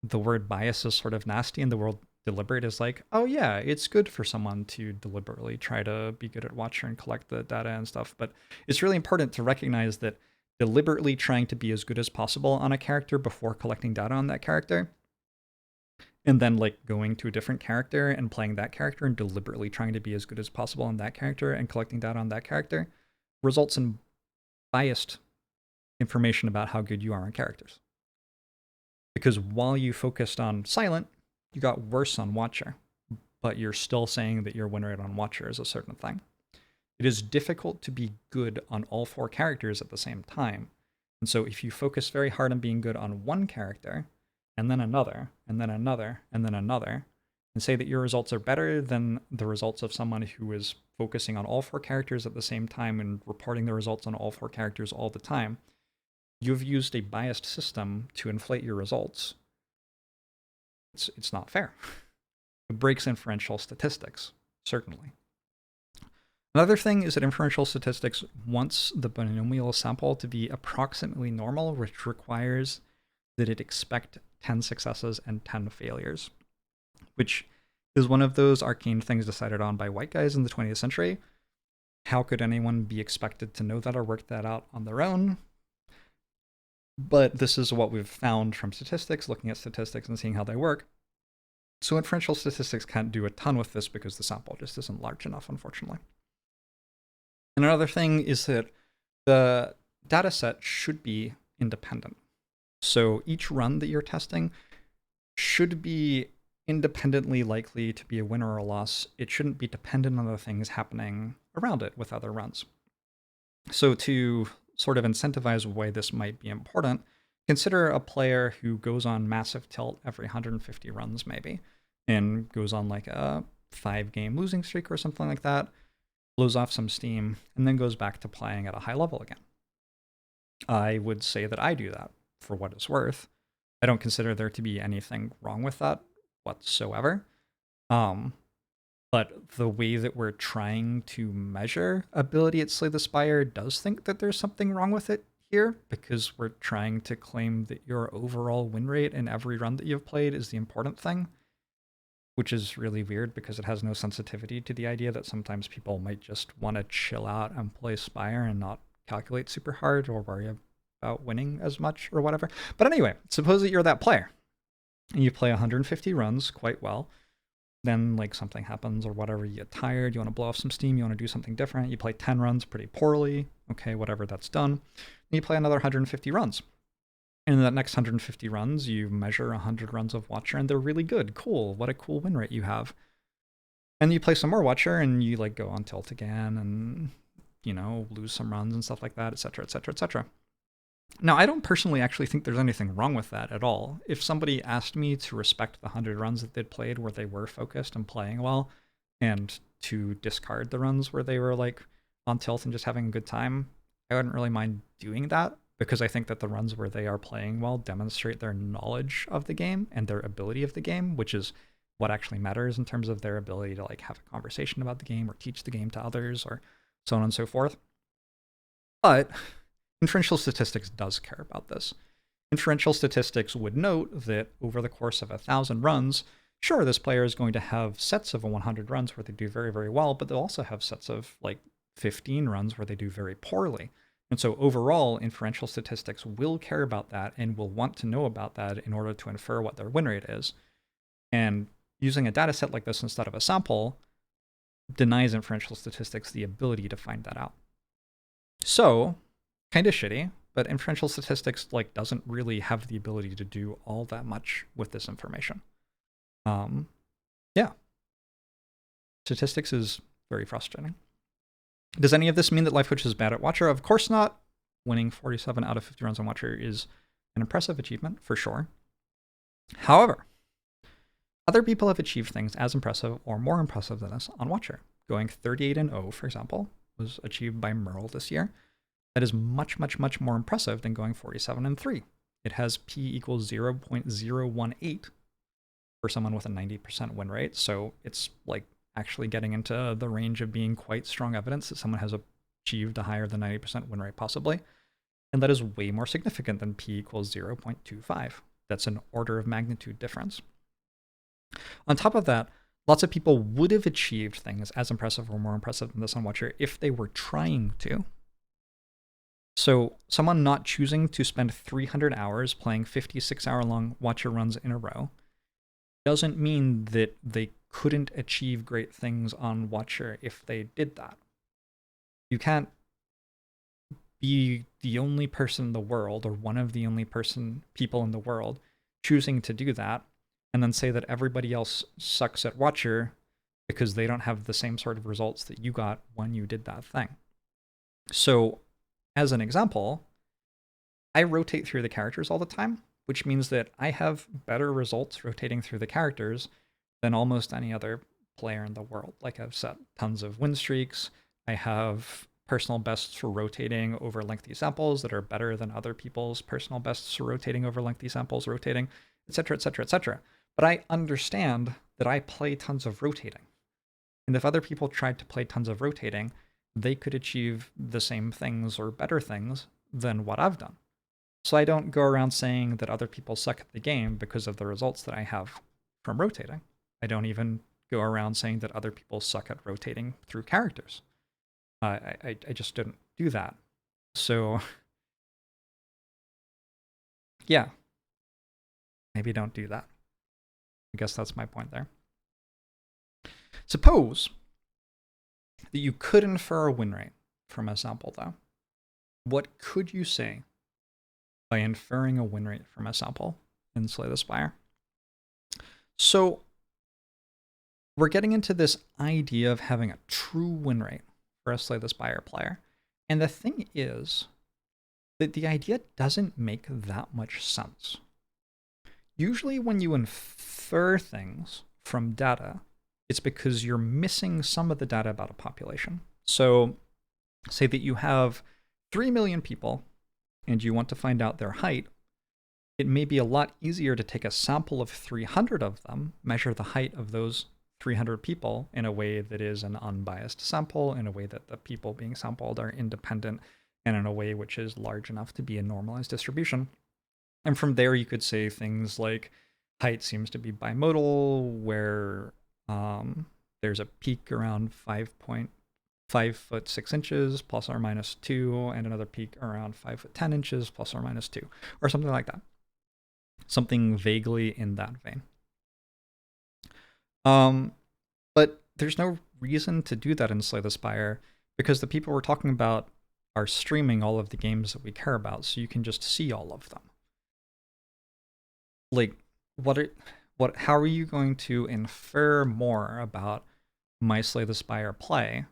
the word bias is sort of nasty, and the word deliberate is like, oh yeah, it's good for someone to deliberately try to be good at Watcher and collect the data and stuff. But it's really important to recognize that deliberately trying to be as good as possible on a character before collecting data on that character, and then like going to a different character and playing that character and deliberately trying to be as good as possible on that character and collecting data on that character, results in biased information about how good you are on characters. Because while you focused on Silent, you got worse on Watcher, but you're still saying that your win rate on Watcher is a certain thing. It is difficult to be good on all 4 characters at the same time. And so if you focus very hard on being good on one character, and then another, and then another, and then another, and say that your results are better than the results of someone who is focusing on all 4 characters at the same time and reporting the results on all 4 characters all the time, you've used a biased system to inflate your results. It's not fair. It breaks inferential statistics, certainly. Another thing is that inferential statistics wants the binomial sample to be approximately normal, which requires that it expect 10 successes and 10 failures, which is one of those arcane things decided on by white guys in the 20th century. How could anyone be expected to know that or work that out on their own? But this is what we've found from statistics, looking at statistics and seeing how they work. So inferential statistics can't do a ton with this because the sample just isn't large enough, unfortunately. And another thing is that the data set should be independent. So each run that you're testing should be independently likely to be a win or a loss. It shouldn't be dependent on the things happening around it with other runs. So to sort of incentivize why this might be important, consider a player who goes on massive tilt every 150 runs maybe, and goes on like a 5-game losing streak or something like that, blows off some steam, and then goes back to playing at a high level again. I would say that I do that for what it's worth. I don't consider there to be anything wrong with that whatsoever. But the way that we're trying to measure ability at Slay the Spire does think that there's something wrong with it here, because we're trying to claim that your overall win rate in every run that you've played is the important thing, which is really weird because it has no sensitivity to the idea that sometimes people might just want to chill out and play Spire and not calculate super hard or worry about winning as much or whatever. But anyway, suppose that you're that player and you play 150 runs quite well. Then like something happens or whatever, you get tired, you want to blow off some steam, you want to do something different, you play 10 runs pretty poorly, okay, whatever, that's done. Then you play another 150 runs. And in that next 150 runs, you measure 100 runs of Watcher and they're really good. Cool, what a cool win rate you have. And you play some more Watcher and you like go on tilt again and, you know, lose some runs and stuff like that, etc., etc., etc. Now, I don't personally actually think there's anything wrong with that at all. If somebody asked me to respect the 100 runs that they'd played where they were focused and playing well, and to discard the runs where they were like on tilt and just having a good time, I wouldn't really mind doing that, because I think that the runs where they are playing well demonstrate their knowledge of the game and their ability of the game, which is what actually matters in terms of their ability to like have a conversation about the game or teach the game to others or so on and so forth. But inferential statistics does care about this. Inferential statistics would note that over the course of 1,000 runs, sure, this player is going to have sets of 100 runs where they do very, very well, but they'll also have sets of like 15 runs where they do very poorly. And so overall, inferential statistics will care about that and will want to know about that in order to infer what their win rate is. And using a data set like this instead of a sample denies inferential statistics the ability to find that out. So, kind of shitty, but inferential statistics like doesn't really have the ability to do all that much with this information. Yeah. Statistics is very frustrating. Does any of this mean that Life Coach is bad at Watcher? Of course not. Winning 47 out of 50 runs on Watcher is an impressive achievement, for sure. However, other people have achieved things as impressive or more impressive than us on Watcher. Going 38-0, for example, was achieved by Merle this year. That is much, much, much more impressive than going 47-3. It has P equals 0.018 for someone with a 90% win rate. So it's like actually getting into the range of being quite strong evidence that someone has achieved a higher than 90% win rate possibly. And that is way more significant than P equals 0.25. That's an order of magnitude difference. On top of that, lots of people would have achieved things as impressive or more impressive than this on Watcher if they were trying to. So someone not choosing to spend 300 hours playing 56-hour-long Watcher runs in a row doesn't mean that they couldn't achieve great things on Watcher if they did that. You can't be the only person in the world, or one of the only people in the world, choosing to do that, and then say that everybody else sucks at Watcher because they don't have the same sort of results that you got when you did that thing. So, as an example, I rotate through the characters all the time, which means that I have better results rotating through the characters than almost any other player in the world. Like, I've set tons of win streaks. I have personal bests for rotating over lengthy samples that are better than other people's personal bests for rotating over lengthy samples, rotating, etc., etc., etc. But I understand that I play tons of rotating. And if other people tried to play tons of rotating, they could achieve the same things or better things than what I've done. So I don't go around saying that other people suck at the game because of the results that I have from rotating. I don't even go around saying that other people suck at rotating through characters. I just didn't do that. So, yeah, maybe don't do that. I guess that's my point there. Suppose that you could infer a win rate from a sample, though. What could you say by inferring a win rate from a sample in Slay the Spire? So we're getting into this idea of having a true win rate for a Slay the Spire player. And the thing is that the idea doesn't make that much sense. Usually when you infer things from data, it's because you're missing some of the data about a population. So say that you have 3 million people and you want to find out their height. It may be a lot easier to take a sample of 300 of them, measure the height of those 300 people in a way that is an unbiased sample, in a way that the people being sampled are independent, and in a way which is large enough to be a normalized distribution. And from there, you could say things like height seems to be bimodal, where there's a peak around 5 foot 6 inches plus or minus 2, and another peak around 5 foot 10 inches plus or minus 2, or something like that. Something vaguely in that vein. But there's no reason to do that in Slay the Spire, because the people we're talking about are streaming all of the games that we care about, so you can just see all of them. Like, how are you going to infer more about my Slay the Spire play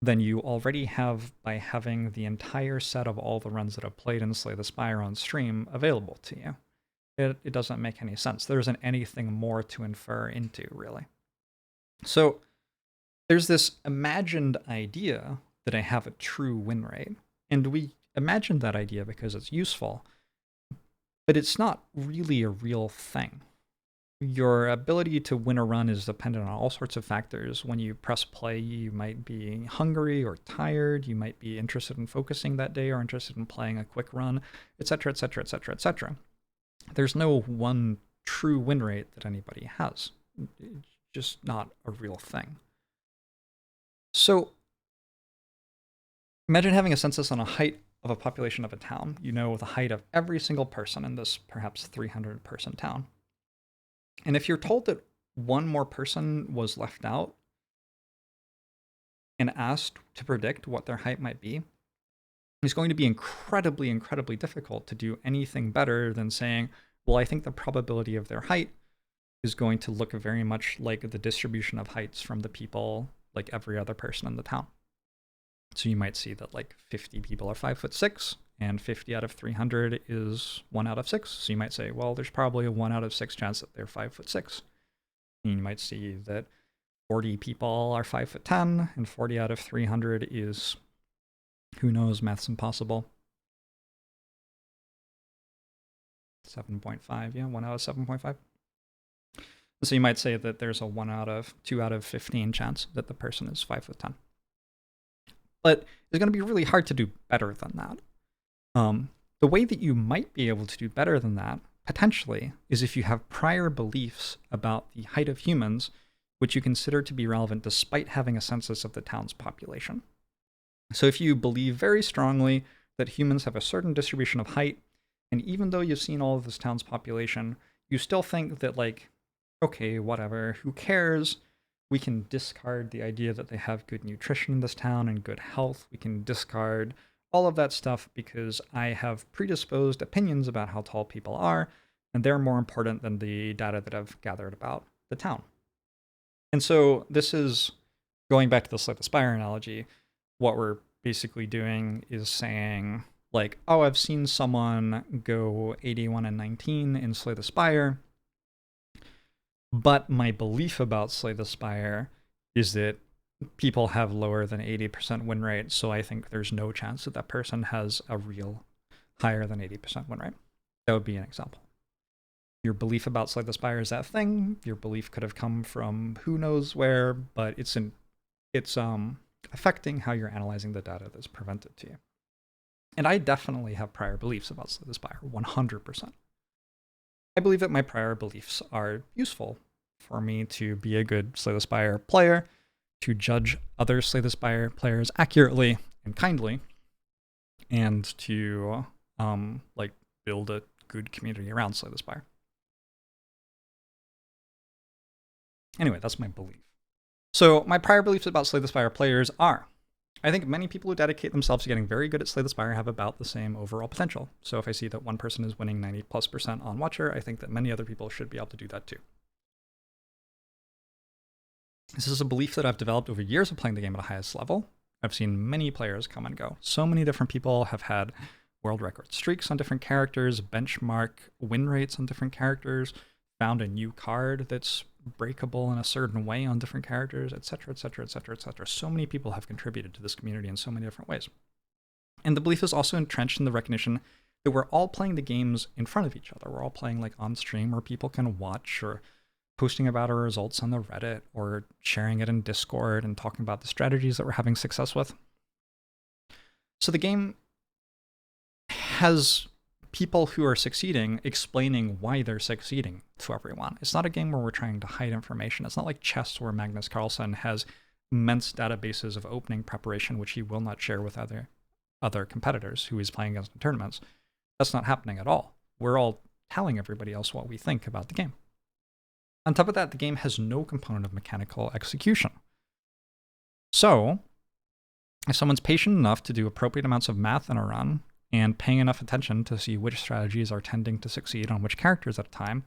than you already have by having the entire set of all the runs that have played in Slay the Spire on stream available to you? It doesn't make any sense. There isn't anything more to infer into, really. So there's this imagined idea that I have a true win rate, and we imagined that idea because it's useful, but it's not really a real thing. Your ability to win a run is dependent on all sorts of factors. When you press play, you might be hungry or tired, you might be interested in focusing that day or interested in playing a quick run, etc., etc., etc., etc. There's no one true win rate that anybody has. It's just not a real thing. So imagine having a census on a height of a population of a town. You know the height of every single person in this perhaps 300-person town. And if you're told that one more person was left out and asked to predict what their height might be, it's going to be incredibly, incredibly difficult to do anything better than saying, well, I think the probability of their height is going to look very much like the distribution of heights from the people, like every other person in the town. So you might see that like 50 people are 5'6", and 50 out of 300 is 1 out of 6. So you might say, well, there's probably a 1 out of 6 chance that they're 5'6". And you might see that 40 people are 5'10", and 40 out of 300 is, who knows, math's impossible. 7.5, yeah, 1 out of 7.5. So you might say that there's a 2 out of 15 chance that the person is 5'10". But it's going to be really hard to do better than that. The way that you might be able to do better than that, potentially, is if you have prior beliefs about the height of humans, which you consider to be relevant despite having a census of the town's population. So if you believe very strongly that humans have a certain distribution of height, and even though you've seen all of this town's population, you still think that, like, okay, whatever, who cares? We can discard the idea that they have good nutrition in this town and good health. We can discard all of that stuff because I have predisposed opinions about how tall people are, and they're more important than the data that I've gathered about the town. And so this is, going back to the Slay the Spire analogy, what we're basically doing is saying, like, oh, I've seen someone go 81 and 19 in Slay the Spire, but my belief about Slay the Spire is that people have lower than 80% win rate, so I think there's no chance that that person has a real higher than 80% win rate. That would be an example. Your belief about Slay the Spire is that thing. Your belief could have come from who knows where, but it's affecting how you're analyzing the data that's presented to you. And I definitely have prior beliefs about Slay the Spire, 100%. I believe that my prior beliefs are useful for me to be a good Slay the Spire player, to judge other Slay the Spire players accurately and kindly, and to build a good community around Slay the Spire. Anyway, that's my belief. So my prior beliefs about Slay the Spire players are, I think many people who dedicate themselves to getting very good at Slay the Spire have about the same overall potential. So if I see that one person is winning 90+% on Watcher, I think that many other people should be able to do that too. This is a belief that I've developed over years of playing the game at the highest level. I've seen many players come and go. So many different people have had world record streaks on different characters, benchmark win rates on different characters, found a new card that's breakable in a certain way on different characters, etc., etc., etc., etc. So many people have contributed to this community in so many different ways. And the belief is also entrenched in the recognition that we're all playing the games in front of each other. We're all playing like on stream where people can watch, or posting about our results on the Reddit, or sharing it in Discord and talking about the strategies that we're having success with. So the game has people who are succeeding explaining why they're succeeding to everyone. It's not a game where we're trying to hide information. It's not like chess where Magnus Carlsen has immense databases of opening preparation, which he will not share with other competitors who he's playing against in tournaments. That's not happening at all. We're all telling everybody else what we think about the game. On top of that, the game has no component of mechanical execution. So, if someone's patient enough to do appropriate amounts of math in a run, and paying enough attention to see which strategies are tending to succeed on which characters at a time,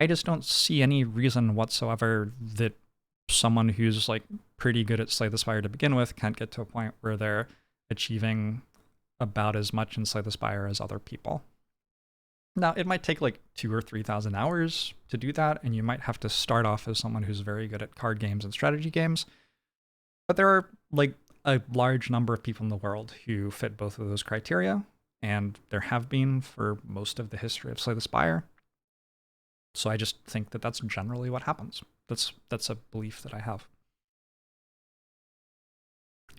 I just don't see any reason whatsoever that someone who's like pretty good at Slay the Spire to begin with can't get to a point where they're achieving about as much in Slay the Spire as other people. Now, it might take like 2,000 or 3,000 hours to do that, and you might have to start off as someone who's very good at card games and strategy games. But there are like a large number of people in the world who fit both of those criteria, and there have been for most of the history of Slay the Spire. So I just think that that's generally what happens. That's a belief that I have.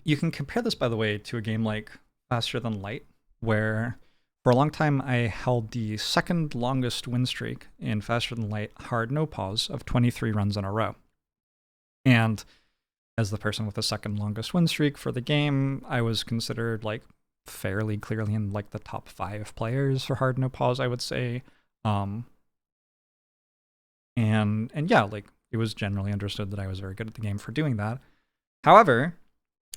You can compare this, by the way, to a game like Faster Than Light, where for a long time I held the second longest win streak in Faster Than Light hard no pause of 23 runs in a row. And as the person with the second longest win streak for the game, I was considered like fairly clearly in like the top 5 players for hard no pause, I would say. And yeah, like it was generally understood that I was very good at the game for doing that. However,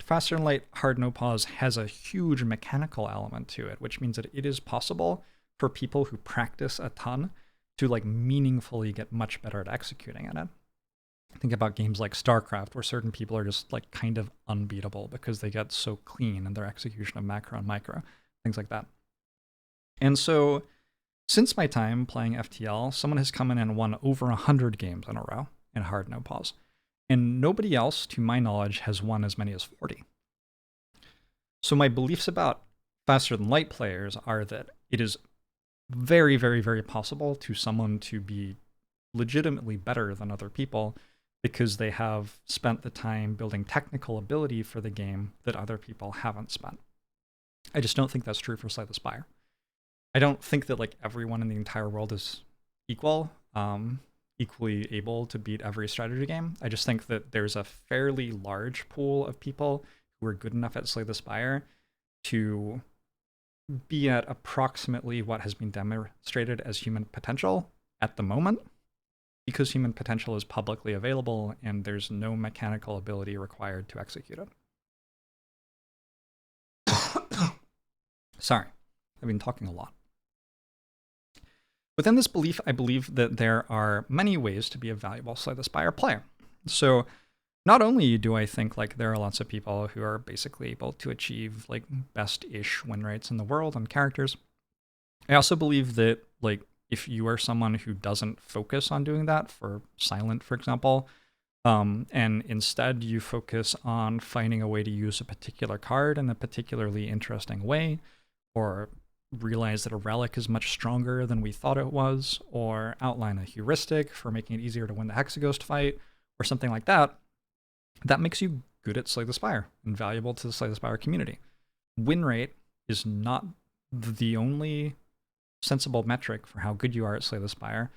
Faster Than Light hard no pause has a huge mechanical element to it, which means that it is possible for people who practice a ton to like meaningfully get much better at executing in it. Think about games like StarCraft, where certain people are just like kind of unbeatable because they get so clean in their execution of macro and micro, things like that. And so, since my time playing FTL, someone has come in and won over 100 games in a row in hard no pause. And nobody else, to my knowledge, has won as many as 40. So my beliefs about Faster Than Light players are that it is very, very, very possible to someone to be legitimately better than other people because they have spent the time building technical ability for the game that other people haven't spent. I just don't think that's true for Slay the Spire. I don't think that like everyone in the entire world is equal, equally able to beat every strategy game. I just think that there's a fairly large pool of people who are good enough at Slay the Spire to be at approximately what has been demonstrated as human potential at the moment, because human potential is publicly available and there's no mechanical ability required to execute it. Sorry, I've been talking a lot. Within this belief, I believe that there are many ways to be a valuable Slay the Spire player. So not only do I think like there are lots of people who are basically able to achieve like best-ish win rates in the world on characters, I also believe that like if you are someone who doesn't focus on doing that, for Silent, for example, and instead you focus on finding a way to use a particular card in a particularly interesting way, or realize that a relic is much stronger than we thought it was, or outline a heuristic for making it easier to win the Hexaghost fight, or something like that, that makes you good at Slay the Spire and valuable to the Slay the Spire community. Win rate is not the only sensible metric for how good you are at Slay the Spire,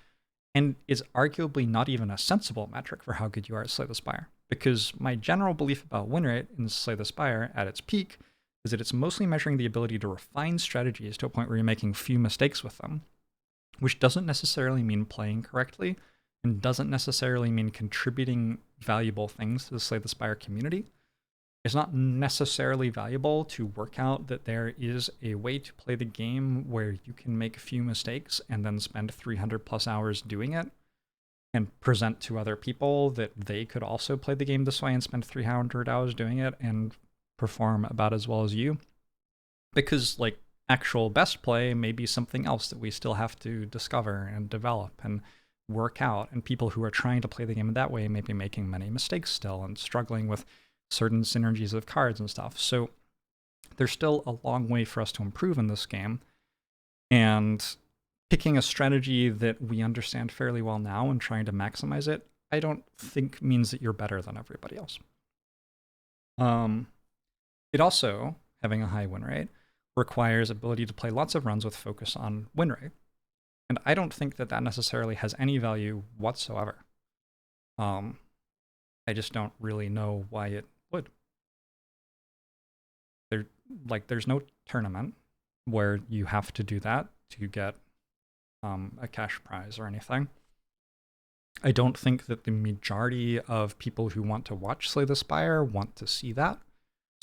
and is arguably not even a sensible metric for how good you are at Slay the Spire, because my general belief about win rate in Slay the Spire at its peak is that it's mostly measuring the ability to refine strategies to a point where you're making few mistakes with them, which doesn't necessarily mean playing correctly, and doesn't necessarily mean contributing valuable things to the Slay the Spire community. it's not necessarily valuable to work out that there is a way to play the game where you can make a few mistakes and then spend 300 plus hours doing it and present to other people that they could also play the game this way and spend 300 hours doing it and perform about as well as you. Because, like, actual best play may be something else that we still have to discover and develop and work out. And people who are trying to play the game that way may be making many mistakes still and struggling with certain synergies of cards and stuff. So there's still a long way for us to improve in this game. And picking a strategy that we understand fairly well now and trying to maximize it, I don't think means that you're better than everybody else. It also, having a high win rate, requires ability to play lots of runs with focus on win rate. And I don't think that that necessarily has any value whatsoever. I just don't really know why it would. There's no tournament where you have to do that to get a cash prize or anything. I don't think that the majority of people who want to watch Slay the Spire want to see that.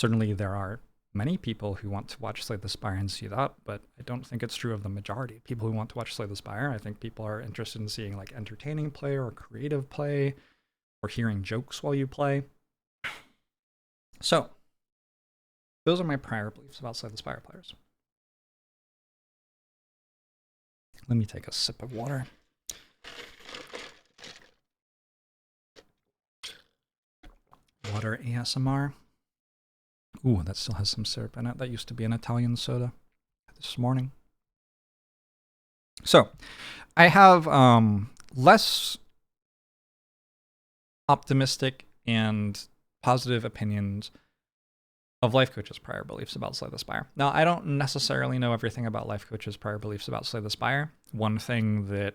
Certainly there are many people who want to watch Slay the Spire and see that, but I don't think it's true of the majority of people who want to watch Slay the Spire. I think people are interested in seeing like entertaining play or creative play or hearing jokes while you play. So those are my prior beliefs about Slay the Spire players. Let me take a sip of water. Water ASMR. Ooh, that still has some syrup in it. That used to be an Italian soda this morning. So, I have less optimistic and positive opinions of Life Coach's prior beliefs about Slay the Spire. Now, I don't necessarily know everything about Life Coach's prior beliefs about Slay the Spire. One thing that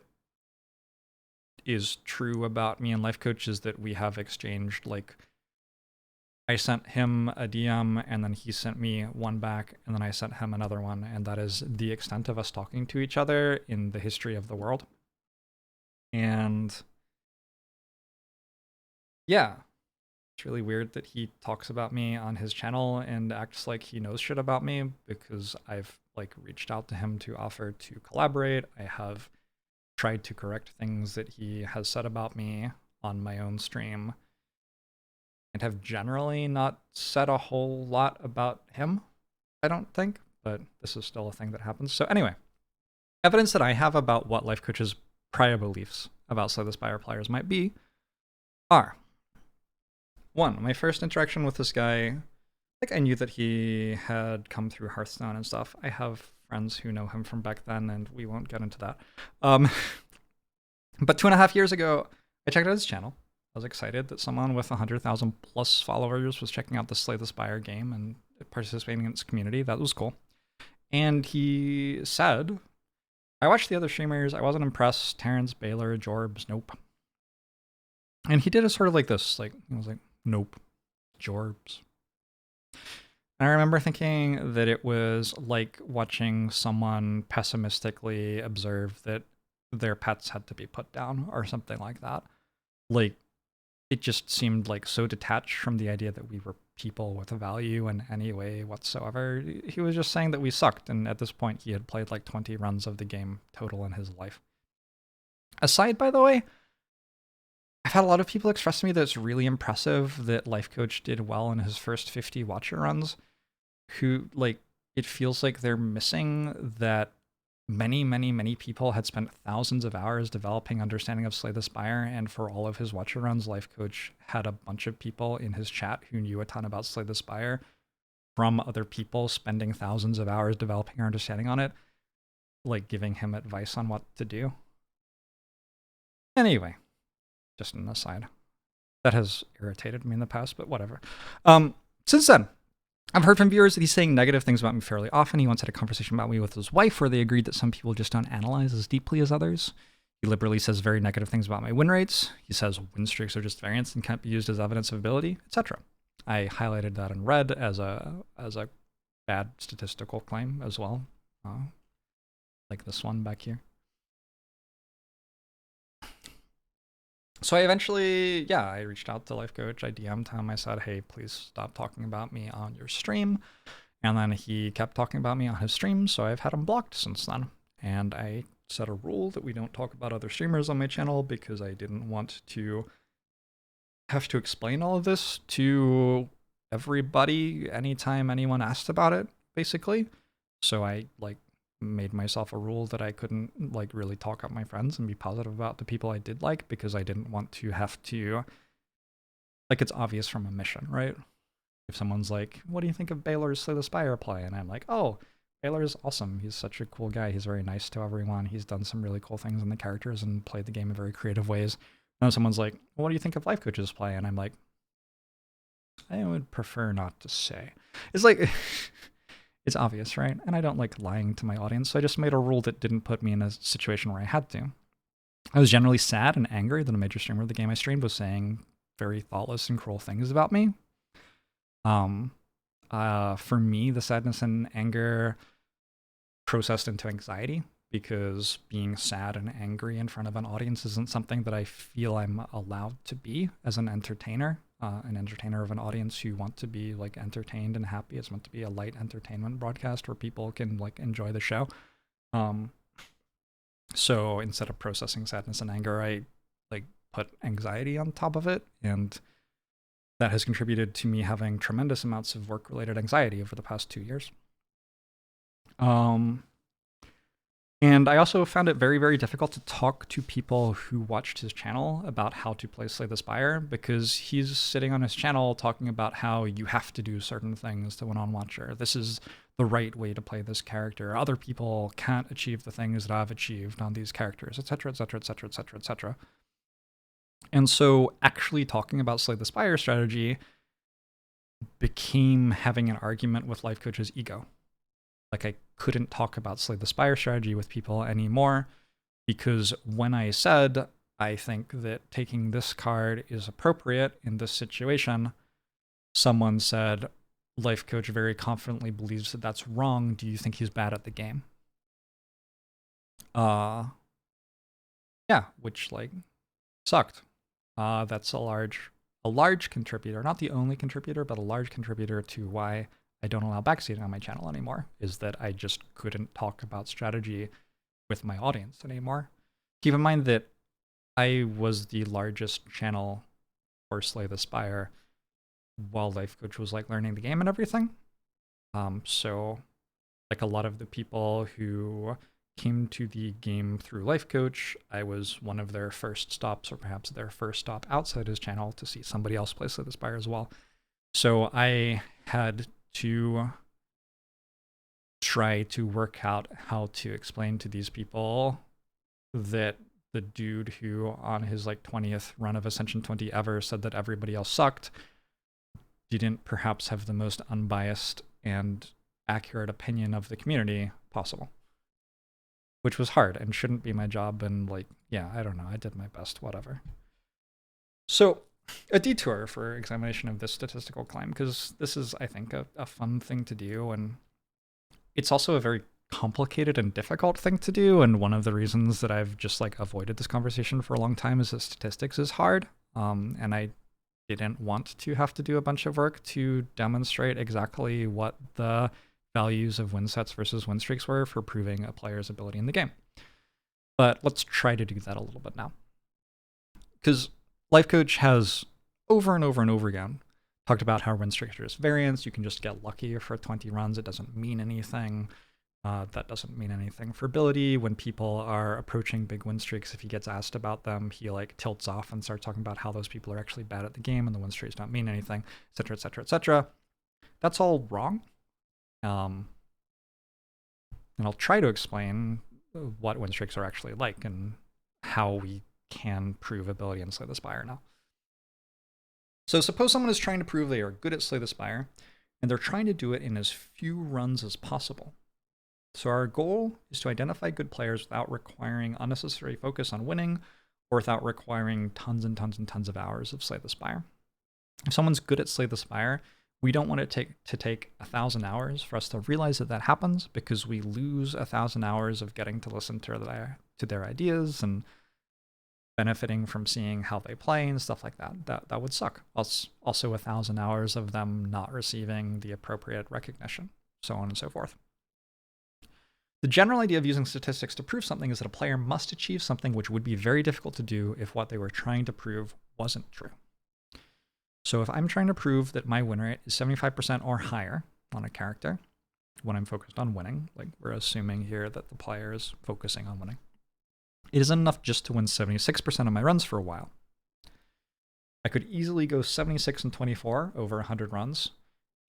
is true about me and Life Coach is that we have exchanged, like, I sent him a DM, and then he sent me one back, and then I sent him another one, and that is the extent of us talking to each other in the history of the world. And yeah, it's really weird that he talks about me on his channel and acts like he knows shit about me, because I've like reached out to him to offer to collaborate. I have tried to correct things that he has said about me on my own stream, and have generally not said a whole lot about him, I don't think, but this is still a thing that happens. So anyway, evidence that I have about what Life Coach's prior beliefs about Slay the Spire players might be are: 1, my first interaction with this guy, like, I knew that he had come through Hearthstone and stuff. I have friends who know him from back then, and we won't get into that. But 2.5 years ago, I checked out his channel. I was excited that someone with 100,000 plus followers was checking out the Slay the Spire game and participating in its community. That was cool. And he said, I watched the other streamers. I wasn't impressed. Terrence, Baylor, Jorbs, nope. And he did a sort of like this, like, he was like, nope, Jorbs. And I remember thinking that it was like watching someone pessimistically observe that their pets had to be put down or something like that. Like, it just seemed like so detached from the idea that we were people with a value in any way whatsoever. He was just saying that we sucked, and at this point he had played like 20 runs of the game total in his life. Aside, by the way, I've had a lot of people express to me that it's really impressive that Life Coach did well in his first 50 watcher runs, who, like, it feels like they're missing that many people had spent thousands of hours developing understanding of Slay the Spire, and for all of his watcher runs, Life Coach had a bunch of people in his chat who knew a ton about Slay the Spire from other people spending thousands of hours developing our understanding on it, like giving him advice on what to do. Anyway, just an aside. That has irritated me in the past, but whatever. Since then, I've heard from viewers that he's saying negative things about me fairly often. He once had a conversation about me with his wife where they agreed that some people just don't analyze as deeply as others. He liberally says very negative things about my win rates. He says win streaks are just variance and can't be used as evidence of ability, etc. I highlighted that in red as a bad statistical claim as well, like this one back here. So I eventually, yeah, I reached out to Life Coach. I DM'd him. I said, hey, please stop talking about me on your stream. And then he kept talking about me on his stream, so I've had him blocked since then. And I set a rule that we don't talk about other streamers on my channel because I didn't want to have to explain all of this to everybody anytime anyone asked about it, basically. So I made myself a rule that I couldn't really talk up my friends and be positive about the people I did like, because I didn't want to have to, it's obvious from a mission, right? If someone's like, what do you think of Baylor's Slay the Spire play? And I'm like, oh, Baylor's awesome. He's such a cool guy. He's very nice to everyone. He's done some really cool things in the characters and played the game in very creative ways. And then someone's like, well, what do you think of Life Coach's play? And I'm like, I would prefer not to say. It's like, it's obvious, right? And I don't like lying to my audience, so I just made a rule that didn't put me in a situation where I had to. I was generally sad and angry that a major streamer of the game I streamed was saying very thoughtless and cruel things about me. For me, the sadness and anger processed into anxiety, because being sad and angry in front of an audience isn't something that I feel I'm allowed to be as an entertainer of an audience who want to be entertained and happy. It's meant to be a light entertainment broadcast where people can enjoy the show. So instead of processing sadness and anger, I put anxiety on top of it, and that has contributed to me having tremendous amounts of work-related anxiety over the past 2 years. And I also found it very, very difficult to talk to people who watched his channel about how to play Slay the Spire, because he's sitting on his channel talking about how you have to do certain things to win on Watcher. This is the right way to play this character. Other people can't achieve the things that I've achieved on these characters, etc., etc., etc., etc., etc. And so actually talking about Slay the Spire strategy became having an argument with Life Coach's ego. I couldn't talk about Slay the Spire strategy with people anymore, because when I said, I think that taking this card is appropriate in this situation, someone said, Life Coach very confidently believes that that's wrong. Do you think he's bad at the game? Yeah, which sucked. That's a large contributor, not the only contributor, but a large contributor to why I don't allow backseating on my channel anymore, is that I just couldn't talk about strategy with my audience anymore. Keep in mind that I was the largest channel for Slay the Spire while Life Coach was learning the game and everything. So a lot of the people who came to the game through Life Coach, I was one of their first stops, or perhaps their first stop outside his channel to see somebody else play Slay the Spire as well. So I had to try to work out how to explain to these people that the dude who on his 20th run of Ascension 20 ever said that everybody else sucked didn't perhaps have the most unbiased and accurate opinion of the community possible, which was hard and shouldn't be my job. And yeah, I don't know, I did my best, whatever. So a detour for examination of this statistical claim, because this is, I think, a fun thing to do, and it's also a very complicated and difficult thing to do. And one of the reasons that I've just avoided this conversation for a long time is that statistics is hard, and I didn't want to have to do a bunch of work to demonstrate exactly what the values of win sets versus win streaks were for proving a player's ability in the game. But let's try to do that a little bit now, because Life Coach has over and over and over again talked about how win streaks are just variance. You can just get lucky for 20 runs. It doesn't mean anything. That doesn't mean anything for ability. When people are approaching big win streaks, if he gets asked about them, he tilts off and starts talking about how those people are actually bad at the game and the win streaks don't mean anything, etc., etc., etc. That's all wrong. And I'll try to explain what win streaks are actually like and how we can prove ability in Slay the Spire now. So suppose someone is trying to prove they are good at Slay the Spire, and they're trying to do it in as few runs as possible. So our goal is to identify good players without requiring unnecessary focus on winning, or without requiring tons and tons and tons of hours of Slay the Spire. If someone's good at Slay the Spire, we don't want it to take 1,000 hours for us to realize that that happens, because we lose 1,000 hours of getting to listen to their ideas and benefiting from seeing how they play and stuff like that. That would suck. Also 1,000 hours of them not receiving the appropriate recognition, so on and so forth. The general idea of using statistics to prove something is that a player must achieve something which would be very difficult to do if what they were trying to prove wasn't true. So if I'm trying to prove that my win rate is 75% or higher on a character, when I'm focused on winning, like we're assuming here that the player is focusing on winning, it isn't enough just to win 76% of my runs for a while. I could easily go 76 and 24 over 100 runs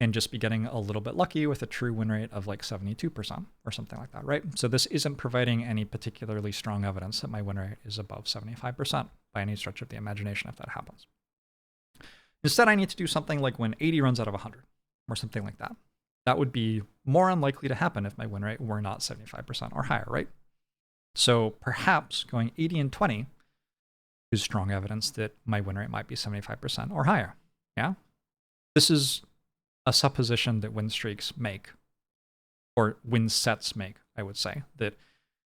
and just be getting a little bit lucky with a true win rate of like 72% or something like that, right? So this isn't providing any particularly strong evidence that my win rate is above 75% by any stretch of the imagination if that happens. Instead, I need to do something like win 80 runs out of 100 or something like that. That would be more unlikely to happen if my win rate were not 75% or higher, right? So perhaps going 80 and 20 is strong evidence that my win rate might be 75% or higher. Yeah? This is a supposition that win streaks make, or win sets make, I would say, that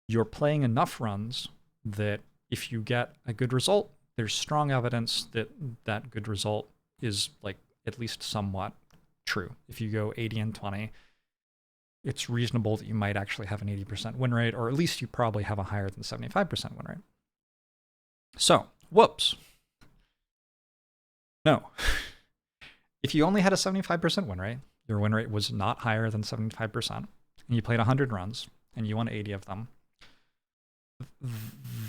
you're playing enough runs that if you get a good result, there's strong evidence that that good result is like at least somewhat true. If you go 80 and 20, it's reasonable that you might actually have an 80% win rate, or at least you probably have a higher than 75% win rate. So, whoops. No. If you only had a 75% win rate, your win rate was not higher than 75%, and you played 100 runs, and you won 80 of them,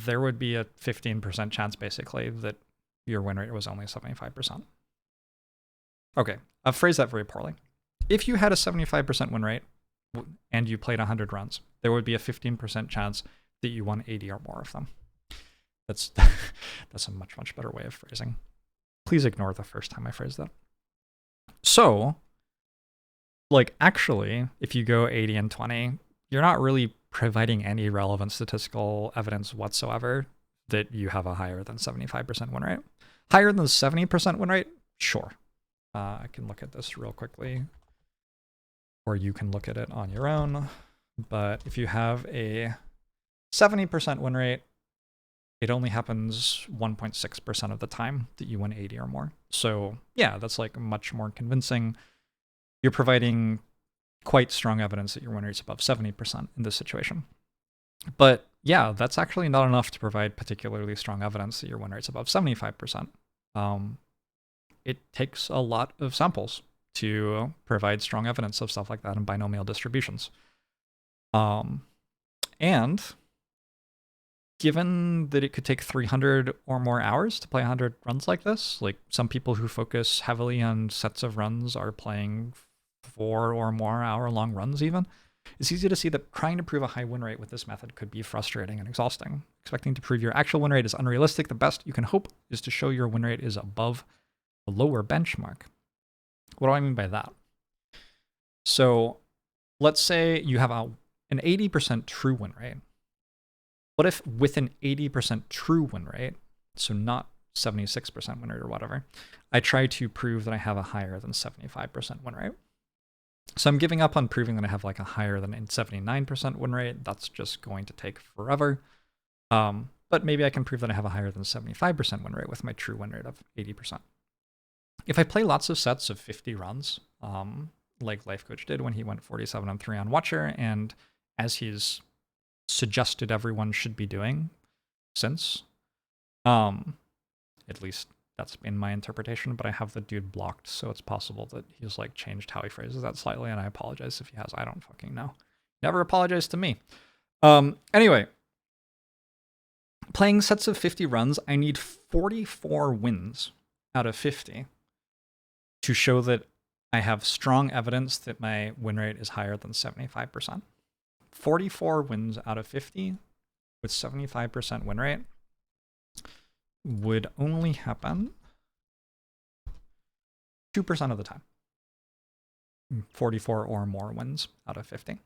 there would be a 15% chance, basically, that your win rate was only 75%. Okay, I've phrased that very poorly. If you had a 75% win rate, and you played 100 runs, there would be a 15% chance that you won 80 or more of them. That's a much, much better way of phrasing. Please ignore the first time I phrased that. So, like, actually, if you go 80 and 20, you're not really providing any relevant statistical evidence whatsoever that you have a higher than 75% win rate. Higher than 70% win rate? Sure. I can look at this real quickly, or you can look at it on your own. But if you have a 70% win rate, it only happens 1.6% of the time that you win 80 or more. So yeah, that's like much more convincing. You're providing quite strong evidence that your win rate's above 70% in this situation. But yeah, that's actually not enough to provide particularly strong evidence that your win rate's above 75%. It takes a lot of samples to provide strong evidence of stuff like that in binomial distributions. And given that it could take 300 or more hours to play 100 runs like this, like some people who focus heavily on sets of runs are playing 4 or more hour-long runs even, it's easy to see that trying to prove a high win rate with this method could be frustrating and exhausting. Expecting to prove your actual win rate is unrealistic. The best you can hope is to show your win rate is above a lower benchmark. What do I mean by that? So let's say you have an 80% true win rate. What if with an 80% true win rate, so not 76% win rate or whatever, I try to prove that I have a higher than 75% win rate? So I'm giving up on proving that I have like a higher than 79% win rate. That's just going to take forever. But maybe I can prove that I have a higher than 75% win rate with my true win rate of 80%. If I play lots of sets of 50 runs, like Life Coach did when he went 47 and 3 on Watcher, and as he's suggested everyone should be doing since, at least that's been my interpretation, but I have the dude blocked, so it's possible that he's like changed how he phrases that slightly, and I apologize if he has. I don't fucking know. Never apologize to me. Anyway, playing sets of 50 runs, I need 44 wins out of 50 to show that I have strong evidence that my win rate is higher than 75%. 44 wins out of 50 with 75% win rate would only happen 2% of the time. 44 or more wins out of 50.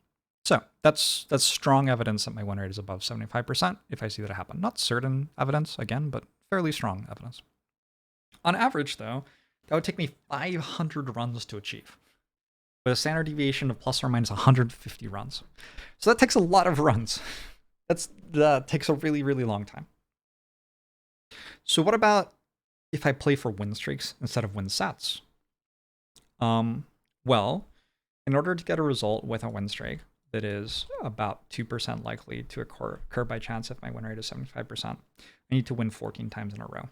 So that's strong evidence that my win rate is above 75% if I see that happen. Not certain evidence, again, but fairly strong evidence. On average, though, that would take me 500 runs to achieve, with a standard deviation of plus or minus 150 runs. So that takes a lot of runs. That takes a really, really long time. So what about if I play for win streaks instead of win sets? Well, in order to get a result with a win streak that is about 2% likely to occur by chance if my win rate is 75%, I need to win 14 times in a row.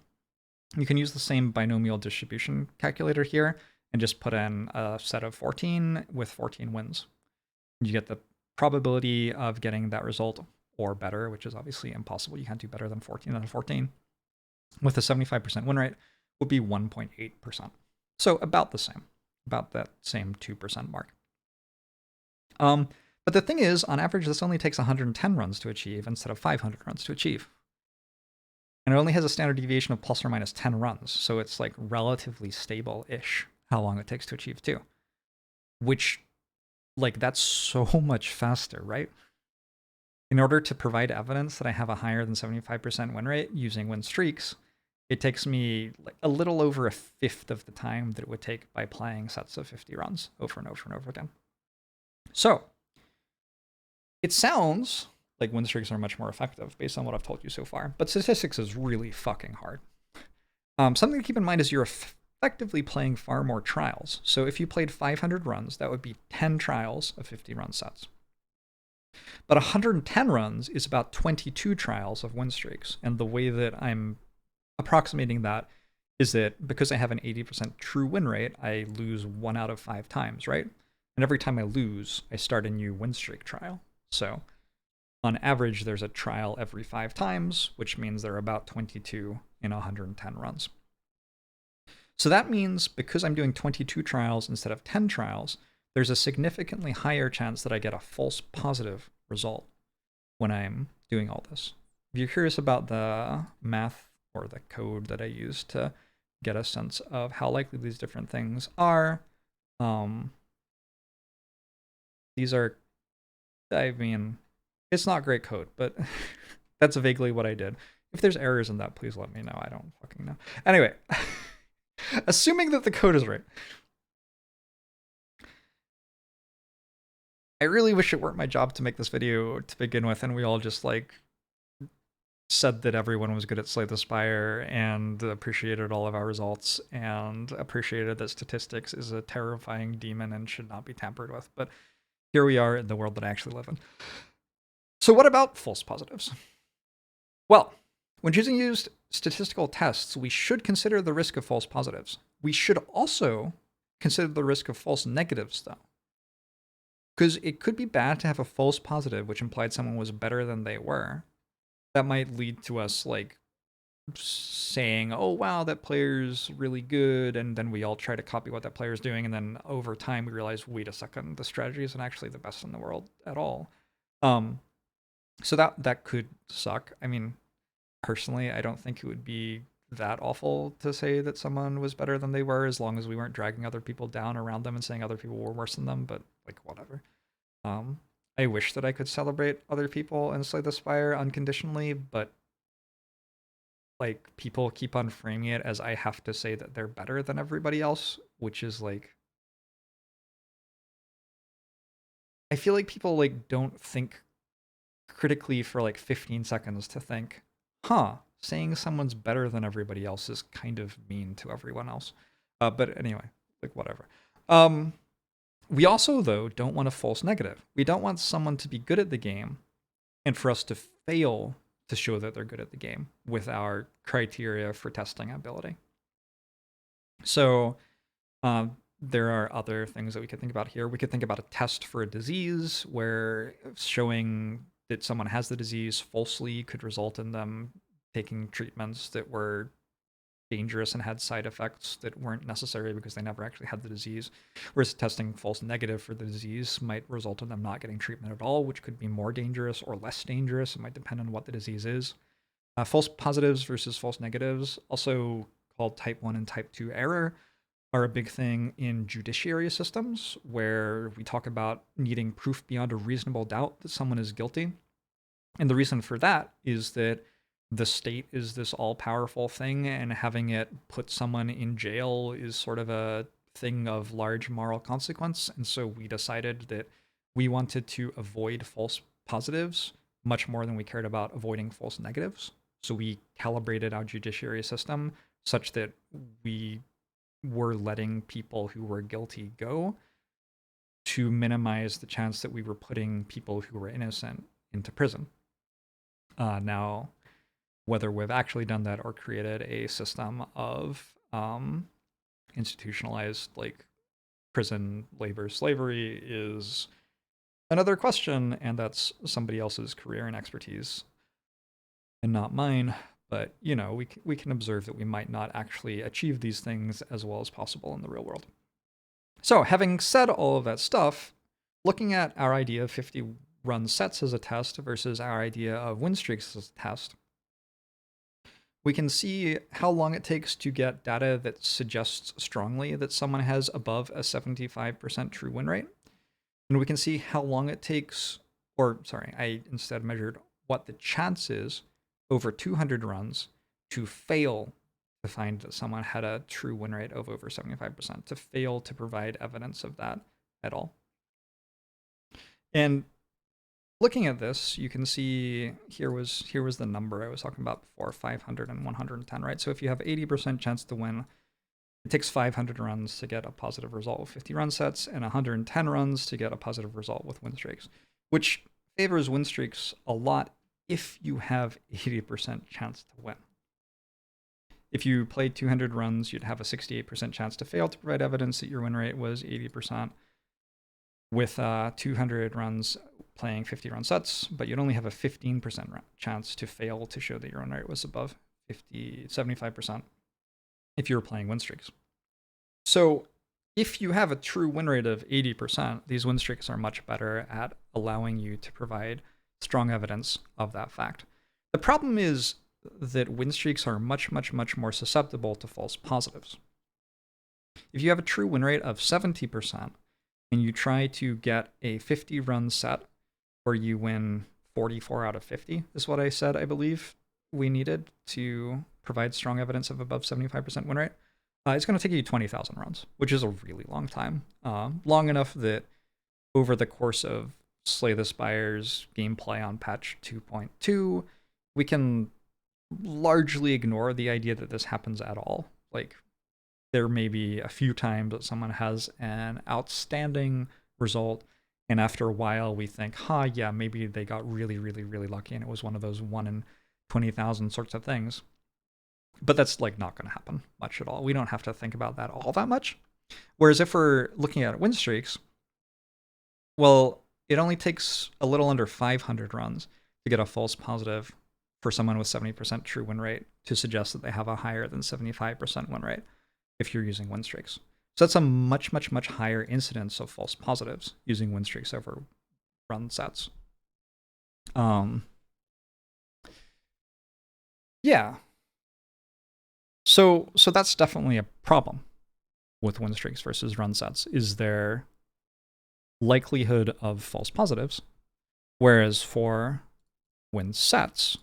You can use the same binomial distribution calculator here and just put in a set of 14 with 14 wins. You get the probability of getting that result or better, which is obviously impossible. You can't do better than 14 out of 14. With a 75% win rate would be 1.8%. So about the same, about that same 2% mark. But the thing is, on average, this only takes 110 runs to achieve instead of 500 runs to achieve. And it only has a standard deviation of plus or minus 10 runs, so it's like relatively stable-ish how long it takes to achieve 2. Which, like, that's so much faster, right? In order to provide evidence that I have a higher than 75% win rate using win streaks, it takes me like a little over a fifth of the time that it would take by playing sets of 50 runs over and over and over again. So, it sounds like win streaks are much more effective based on what I've told you so far, but statistics is really fucking hard. Something to keep in mind is you're effectively playing far more trials. So if you played 500 runs, that would be 10 trials of 50 run sets. But 110 runs is about 22 trials of win streaks. And the way that I'm approximating that is that because I have an 80% true win rate, I lose 1 out of 5 times, right? And every time I lose, I start a new win streak trial. So on average, there's a trial every 5 times, which means there are about 22 in 110 runs. So that means because I'm doing 22 trials instead of 10 trials, there's a significantly higher chance that I get a false positive result when I'm doing all this. If you're curious about the math or the code that I use to get a sense of how likely these different things are, these are, I mean, it's not great code, but that's vaguely what I did. If there's errors in that, please let me know. I don't fucking know. Anyway, assuming that the code is right, I really wish it weren't my job to make this video to begin with, and we all just like said that everyone was good at Slay the Spire and appreciated all of our results and appreciated that statistics is a terrifying demon and should not be tampered with. But here we are in the world that I actually live in. So what about false positives? Well, when choosing used statistical tests, we should consider the risk of false positives. We should also consider the risk of false negatives, though. Because it could be bad to have a false positive, which implied someone was better than they were. That might lead to us, like, saying, oh, wow, that player's really good, and then we all try to copy what that player's doing, and then over time we realize, wait a second, the strategy isn't actually the best in the world at all. So that could suck. I mean, personally, I don't think it would be that awful to say that someone was better than they were, as long as we weren't dragging other people down around them and saying other people were worse than them, but, like, whatever. I wish that I could celebrate other people and Slay the Spire unconditionally, but, like, people keep on framing it as I have to say that they're better than everybody else, which is, like, I feel like people, like, don't think critically for, like, 15 seconds to think, saying someone's better than everybody else is kind of mean to everyone else. But anyway, like, whatever. We also, though, don't want a false negative. We don't want someone to be good at the game and for us to fail to show that they're good at the game with our criteria for testing ability. So there are other things that we could think about here. We could think about a test for a disease where showing that someone has the disease falsely could result in them taking treatments that were dangerous and had side effects that weren't necessary because they never actually had the disease. Whereas testing false negative for the disease might result in them not getting treatment at all, which could be more dangerous or less dangerous. It might depend on what the disease is. False positives versus false negatives, also called type 1 and type 2 error, are a big thing in judiciary systems where we talk about needing proof beyond a reasonable doubt that someone is guilty. And the reason for that is that the state is this all-powerful thing, and having it put someone in jail is sort of a thing of large moral consequence. And so we decided that we wanted to avoid false positives much more than we cared about avoiding false negatives. So we calibrated our judiciary system such that we were letting people who were guilty go to minimize the chance that we were putting people who were innocent into prison. Now, whether we've actually done that or created a system of institutionalized like prison labor slavery is another question, and that's somebody else's career and expertise and not mine. But we can observe that we might not actually achieve these things as well as possible in the real world. So having said all of that stuff, looking at our idea of 50 run sets as a test versus our idea of win streaks as a test, we can see how long it takes to get data that suggests strongly that someone has above a 75% true win rate. And we can see how long it takes, or sorry, I instead measured what the chance is over 200 runs to fail to find that someone had a true win rate of over 75%, to fail to provide evidence of that at all. And looking at this, you can see here was the number I was talking about before, 500 and 110, right? So if you have 80% chance to win, it takes 500 runs to get a positive result with 50 run sets and 110 runs to get a positive result with win streaks, which favors win streaks a lot if you have 80% chance to win. If you played 200 runs, you'd have a 68% chance to fail to provide evidence that your win rate was 80%. With 200 runs playing 50 run sets, but you'd only have a 15% chance to fail to show that your win rate was above 75% if you were playing win streaks. So if you have a true win rate of 80%, these win streaks are much better at allowing you to provide strong evidence of that fact. The problem is that win streaks are much, much, much more susceptible to false positives. If you have a true win rate of 70% and you try to get a 50 run set where you win 44 out of 50, is what I said, I believe we needed to provide strong evidence of above 75% win rate, it's going to take you 20,000 runs, which is a really long time. Long enough that over the course of Slay the Spire's gameplay on patch 2.2, we can largely ignore the idea that this happens at all. Like, there may be a few times that someone has an outstanding result, and after a while we think, yeah, maybe they got really, really, really lucky, and it was one of those 1 in 20,000 sorts of things. But that's like not going to happen much at all. We don't have to think about that all that much. Whereas if we're looking at win streaks, well, it only takes a little under 500 runs to get a false positive for someone with 70% true win rate to suggest that they have a higher than 75% win rate if you're using win streaks. So that's a much, much, much higher incidence of false positives using win streaks over run sets. Yeah. So that's definitely a problem with win streaks versus run sets, is their likelihood of false positives, whereas for win sets,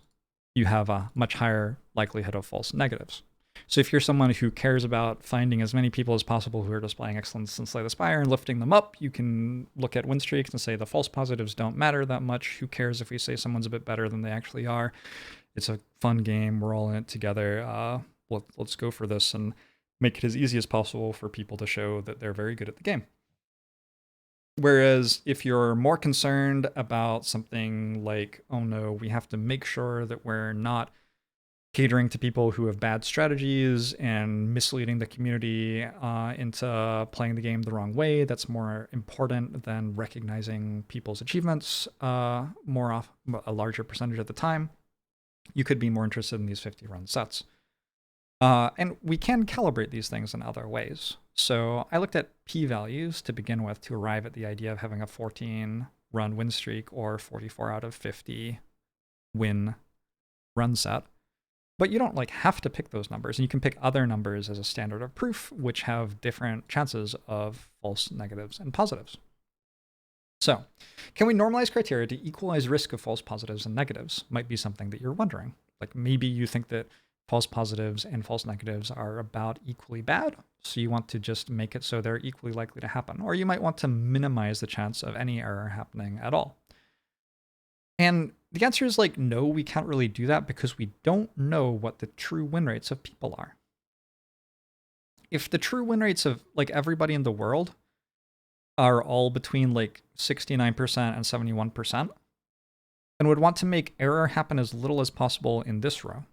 you have a much higher likelihood of false negatives. So if you're someone who cares about finding as many people as possible who are displaying excellence in Slay the Spire and lifting them up, you can look at win streaks and say the false positives don't matter that much. Who cares if we say someone's a bit better than they actually are? It's a fun game. We're all in it together. Let's go for this and make it as easy as possible for people to show that they're very good at the game. Whereas if you're more concerned about something like, oh no, we have to make sure that we're not catering to people who have bad strategies and misleading the community into playing the game the wrong way, that's more important than recognizing people's achievements a larger percentage of the time, you could be more interested in these 50 run sets. And we can calibrate these things in other ways. So I looked at p-values to begin with to arrive at the idea of having a 14 run win streak or 44 out of 50 win run set. But you don't have to pick those numbers, and you can pick other numbers as a standard of proof, which have different chances of false negatives and positives. So, can we normalize criteria to equalize risk of false positives and negatives? Might be something that you're wondering. Like maybe you think that false positives and false negatives are about equally bad, so you want to just make it so they're equally likely to happen. Or you might want to minimize the chance of any error happening at all. And The answer is like, no, we can't really do that because we don't know what the true win rates of people are. If the true win rates of like everybody in the world are all between like 69% and 71%, then would want to make error happen as little as possible in this row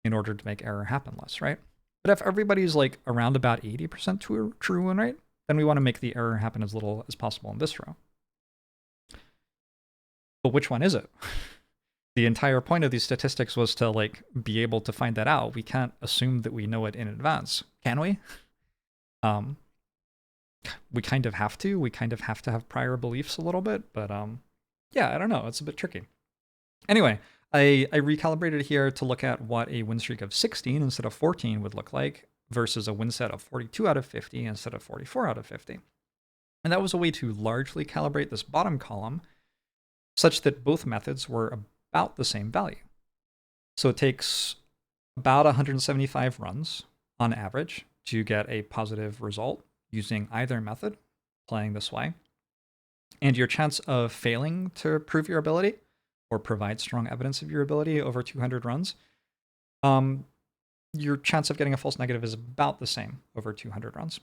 in order to make error happen less, right? But if everybody's like around about 80% true win rate, then we want to make the error happen as little as possible in this row. But which one is it? The entire point of these statistics was to like be able to find that out. We can't assume that we know it in advance, can we? We kind of have to. We kind of have to have prior beliefs a little bit, but yeah, I don't know. It's a bit tricky. Anyway, I recalibrated here to look at what a win streak of 16 instead of 14 would look like versus a win set of 42 out of 50 instead of 44 out of 50. And that was a way to largely calibrate this bottom column such that both methods were about the same value. So it takes about 175 runs on average to get a positive result using either method, playing this way. And your chance of failing to prove your ability or provide strong evidence of your ability over 200 runs, your chance of getting a false negative is about the same over 200 runs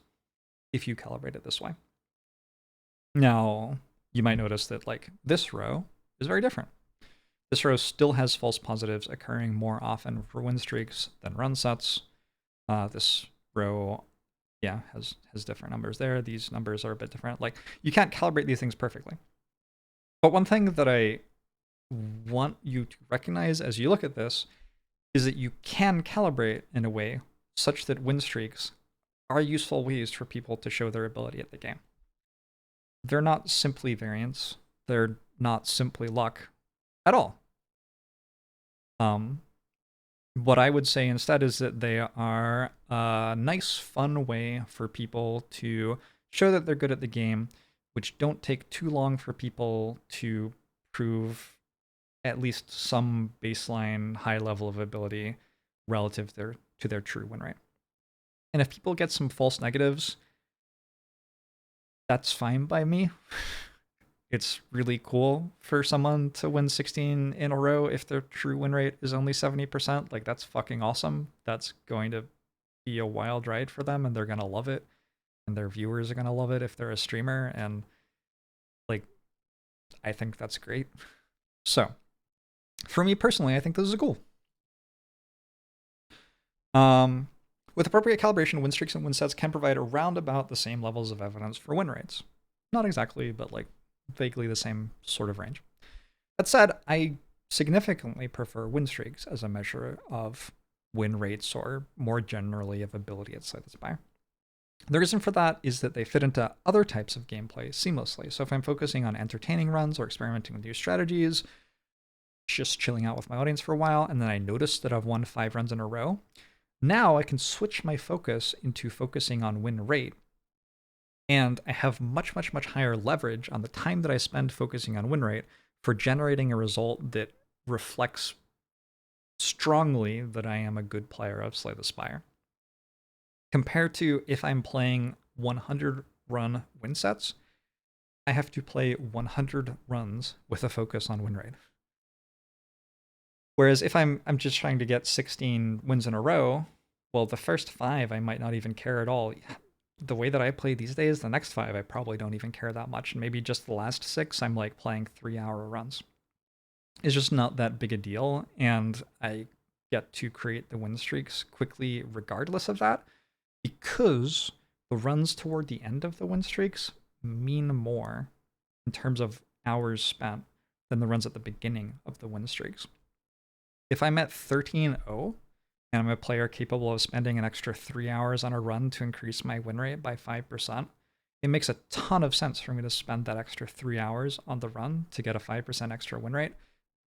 if you calibrate it this way. Now, you might notice that like this row is very different. This row still has false positives occurring more often for win streaks than run sets. This row, yeah, has different numbers there. These numbers are a bit different. Like, you can't calibrate these things perfectly. But one thing that I want you to recognize as you look at this is that you can calibrate in a way such that win streaks are useful ways for people to show their ability at the game. They're not simply variance. They're not simply luck at all. What I would say instead is that they are a nice, fun way for people to show that they're good at the game, which don't take too long for people to prove at least some baseline high level of ability relative to their true win rate. And if people get some false negatives, that's fine by me. It's really cool for someone to win 16 in a row if their true win rate is only 70%. Like, that's fucking awesome. That's going to be a wild ride for them, and they're going to love it. And their viewers are going to love it if they're a streamer. And, like, I think that's great. So, for me personally, I think this is cool. With appropriate calibration, win streaks and win sets can provide around about the same levels of evidence for win rates. Not exactly, but, like, vaguely the same sort of range. That said, I significantly prefer win streaks as a measure of win rates or more generally of ability at Slay the Spire. The reason for that is that they fit into other types of gameplay seamlessly. So if I'm focusing on entertaining runs or experimenting with new strategies, just chilling out with my audience for a while, and then I notice that I've won 5 runs in a row, now I can switch my focus into focusing on win rate. And I have much, much, much higher leverage on the time that I spend focusing on win rate for generating a result that reflects strongly that I am a good player of Slay the Spire. Compared to if I'm playing 100 run win sets, I have to play 100 runs with a focus on win rate. Whereas if I'm just trying to get 16 wins in a row, well, the first 5 I might not even care at all. The way that I play these days, the next 5 I probably don't even care that much. And maybe just the last 6 I'm like playing 3-hour runs. It's just not that big a deal, and I get to create the win streaks quickly regardless of that, because the runs toward the end of the win streaks mean more in terms of hours spent than the runs at the beginning of the win streaks. If I'm at 13-0, and I'm a player capable of spending an extra 3 hours on a run to increase my win rate by 5%, it makes a ton of sense for me to spend that extra 3 hours on the run to get a 5% extra win rate,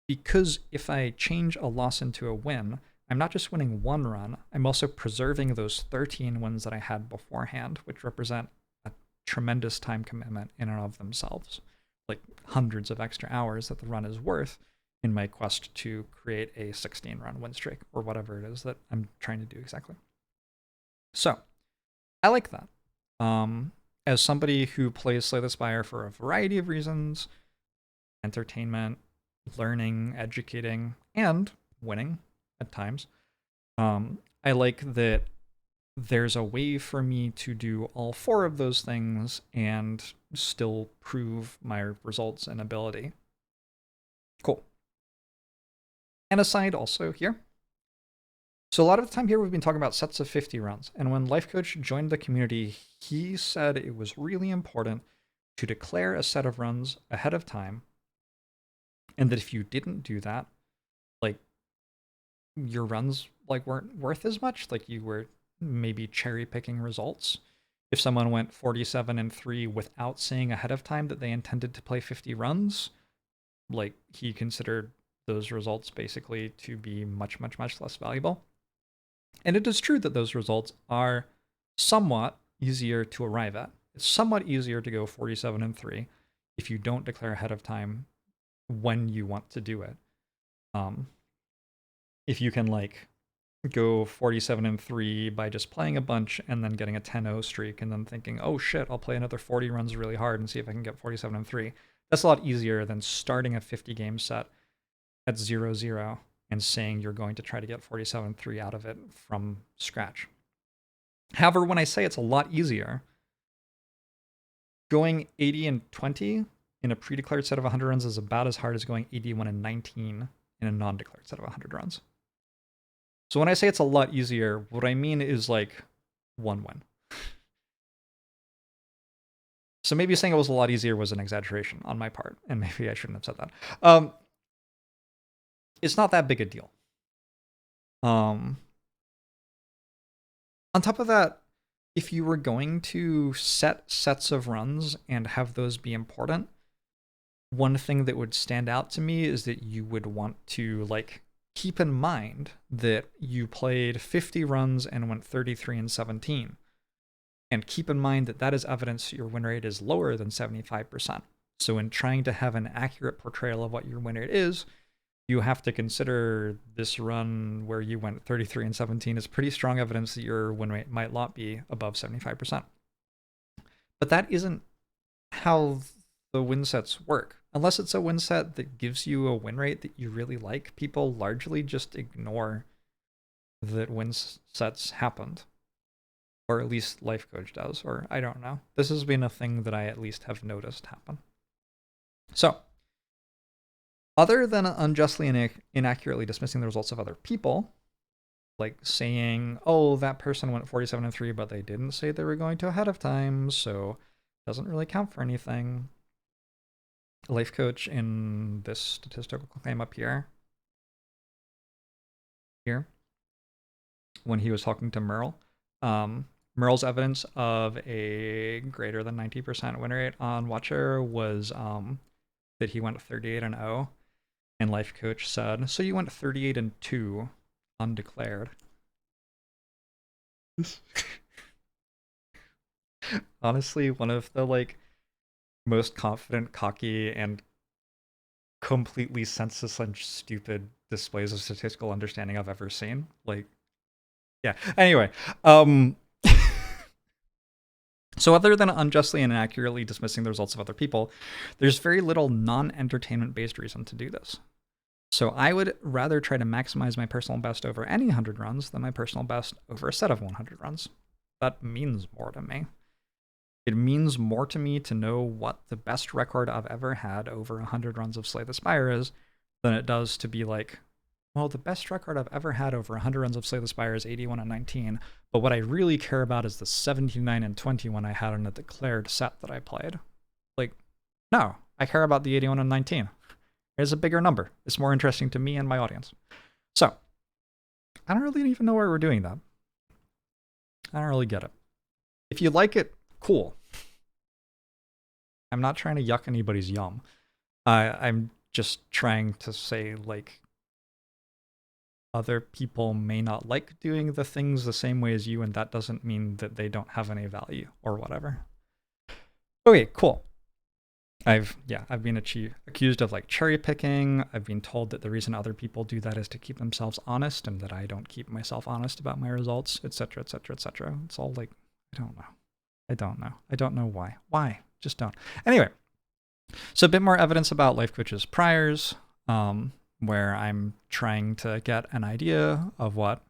because if I change a loss into a win, I'm not just winning 1 run, I'm also preserving those 13 wins that I had beforehand, which represent a tremendous time commitment in and of themselves, like hundreds of extra hours that the run is worth in my quest to create a 16-run win streak, or whatever it is that I'm trying to do exactly. So, I like that. As somebody who plays Slay the Spire for a variety of reasons, entertainment, learning, educating, and winning at times. I like that there's a way for me to do all 4 of those things and still prove my results and ability. Cool. And aside also here, so a lot of the time here we've been talking about sets of 50 runs, and when Life Coach joined the community, he said it was really important to declare a set of runs ahead of time, and that if you didn't do that, like, your runs like weren't worth as much, like you were maybe cherry picking results. If someone went 47-3 without saying ahead of time that they intended to play 50 runs, like, he considered those results basically to be much, much, much less valuable. And it is true that those results are somewhat easier to arrive at. It's somewhat easier to go 47-3 if you don't declare ahead of time when you want to do it. If you can, like, go 47-3 by just playing a bunch and then getting a 10-0 streak and then thinking, oh shit, I'll play another 40 runs really hard and see if I can get 47-3. That's a lot easier than starting a 50 game set at 0-0 and saying you're going to try to get 47-3 out of it from scratch. However, when I say it's a lot easier, going 80-20 in a pre-declared set of 100 runs is about as hard as going 81-19 in a non-declared set of 100 runs. So when I say it's a lot easier, what I mean is like 1 win. So maybe saying it was a lot easier was an exaggeration on my part, and maybe I shouldn't have said that. It's not that big a deal. On top of that, if you were going to set sets of runs and have those be important, one thing that would stand out to me is that you would want to, like, keep in mind that you played 50 runs and went 33-17. And keep in mind that that is evidence your win rate is lower than 75%. So in trying to have an accurate portrayal of what your win rate is, you have to consider this run where you went 33-17 is pretty strong evidence that your win rate might not be above 75%. But that isn't how the win sets work. Unless it's a win set that gives you a win rate that you really like, people largely just ignore that win sets happened. Or at least Life Coach does, or I don't know. This has been a thing that I at least have noticed happen. So, other than unjustly and inaccurately dismissing the results of other people, like saying, oh, that person went 47-3, but they didn't say they were going to ahead of time, so it doesn't really count for anything. Life Coach in this statistical claim up here, when he was talking to Merle, Merle's evidence of a greater than 90% win rate on Watcher was that he went 38-0, and Life Coach said, so you went 38-2 undeclared. Honestly, one of the, like, most confident, cocky, and completely senseless and stupid displays of statistical understanding I've ever seen. Like, yeah. Anyway, so other than unjustly and inaccurately dismissing the results of other people, there's very little non-entertainment based reason to do this. So I would rather try to maximize my personal best over any 100 runs than my personal best over a set of 100 runs. That means more to me. It means more to me to know what the best record I've ever had over 100 runs of Slay the Spire is than it does to be like, well, the best record I've ever had over 100 runs of Slay the Spire is 81-19, but what I really care about is the 79-20 I had in a declared set that I played. Like, no, I care about the 81-19. It's a bigger number. It's more interesting to me and my audience. So, I don't really even know why we're doing that. I don't really get it. If you like it, cool. I'm not trying to yuck anybody's yum. I'm just trying to say, like, other people may not like doing the things the same way as you, and that doesn't mean that they don't have any value or whatever. Okay, cool. I've been accused of, like, cherry picking. I've been told that the reason other people do that is to keep themselves honest, and that I don't keep myself honest about my results, etc., etc., etc. It's all like, I don't know why. Why? Just don't. Anyway, so a bit more evidence about Life Coach's priors. where I'm trying to get an idea of what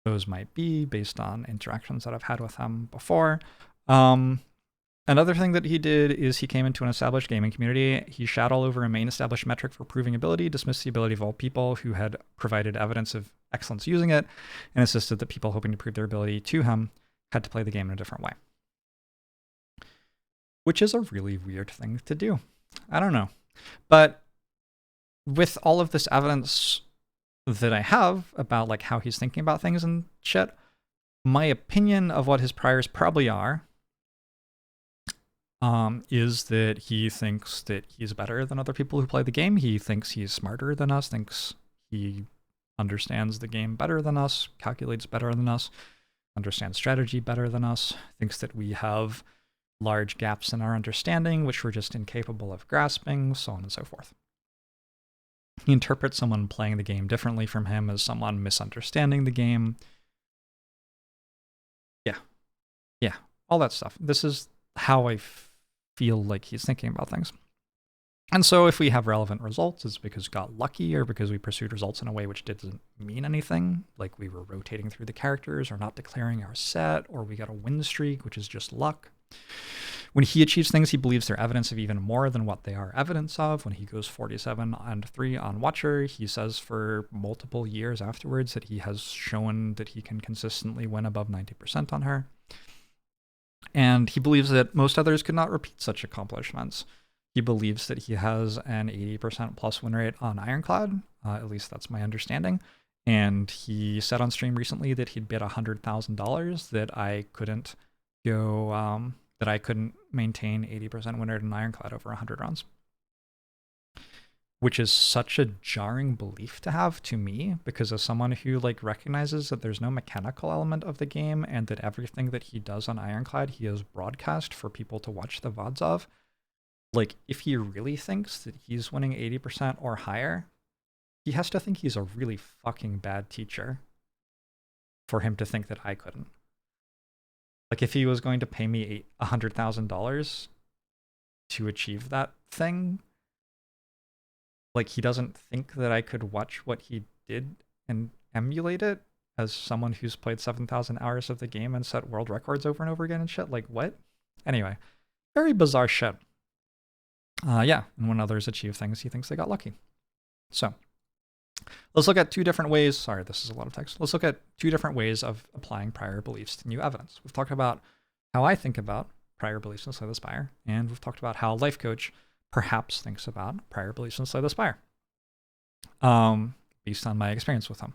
those might be based on interactions that I've had with him before. Another thing that he did is he came into an established gaming community. He shat all over a main established metric for proving ability, dismissed the ability of all people who had provided evidence of excellence using it, and insisted that people hoping to prove their ability to him had to play the game in a different way. Which is a really weird thing to do. I don't know. But with all of this evidence that I have about like how he's thinking about things and shit, my opinion of what his priors probably are is that he thinks that he's better than other people who play the game. He thinks he's smarter than us, thinks he understands the game better than us, calculates better than us, understands strategy better than us, thinks that we have large gaps in our understanding, which we're just incapable of grasping, so on and so forth. He interprets someone playing the game differently from him as someone misunderstanding the game. Yeah, all that stuff. This is how I feel like he's thinking about things. And so if we have relevant results, it's because we got lucky or because we pursued results in a way which didn't mean anything, like we were rotating through the characters or not declaring our set, or we got a win streak, which is just luck. When he achieves things, he believes they're evidence of even more than what they are evidence of. When he goes 47-3 on Watcher, he says for multiple years afterwards that he has shown that he can consistently win above 90% on her. And he believes that most others could not repeat such accomplishments. He believes that he has an 80% plus win rate on Ironclad. At least that's my understanding. And he said on stream recently that he'd bet $100,000 that I couldn't go, that I couldn't maintain 80% win rate in Ironclad over 100 rounds. Which is such a jarring belief to have to me, because as someone who like recognizes that there's no mechanical element of the game and that everything that he does on Ironclad he has broadcast for people to watch the VODs of, like if he really thinks that he's winning 80% or higher, he has to think he's a really fucking bad teacher for him to think that I couldn't. Like if he was going to pay me $100,000 to achieve that thing, like he doesn't think that I could watch what he did and emulate it as someone who's played 7,000 hours of the game and set world records over and over again and shit. Like what? Anyway, very bizarre shit. Yeah, and when others achieve things, he thinks they got lucky. So let's look at two different ways. Sorry, this is a lot of text. Let's look at two different ways of applying prior beliefs to new evidence. We've talked about how I think about prior beliefs in Slay the Spire, and we've talked about how Life Coach perhaps thinks about prior beliefs in Slay the Spire, based on my experience with him.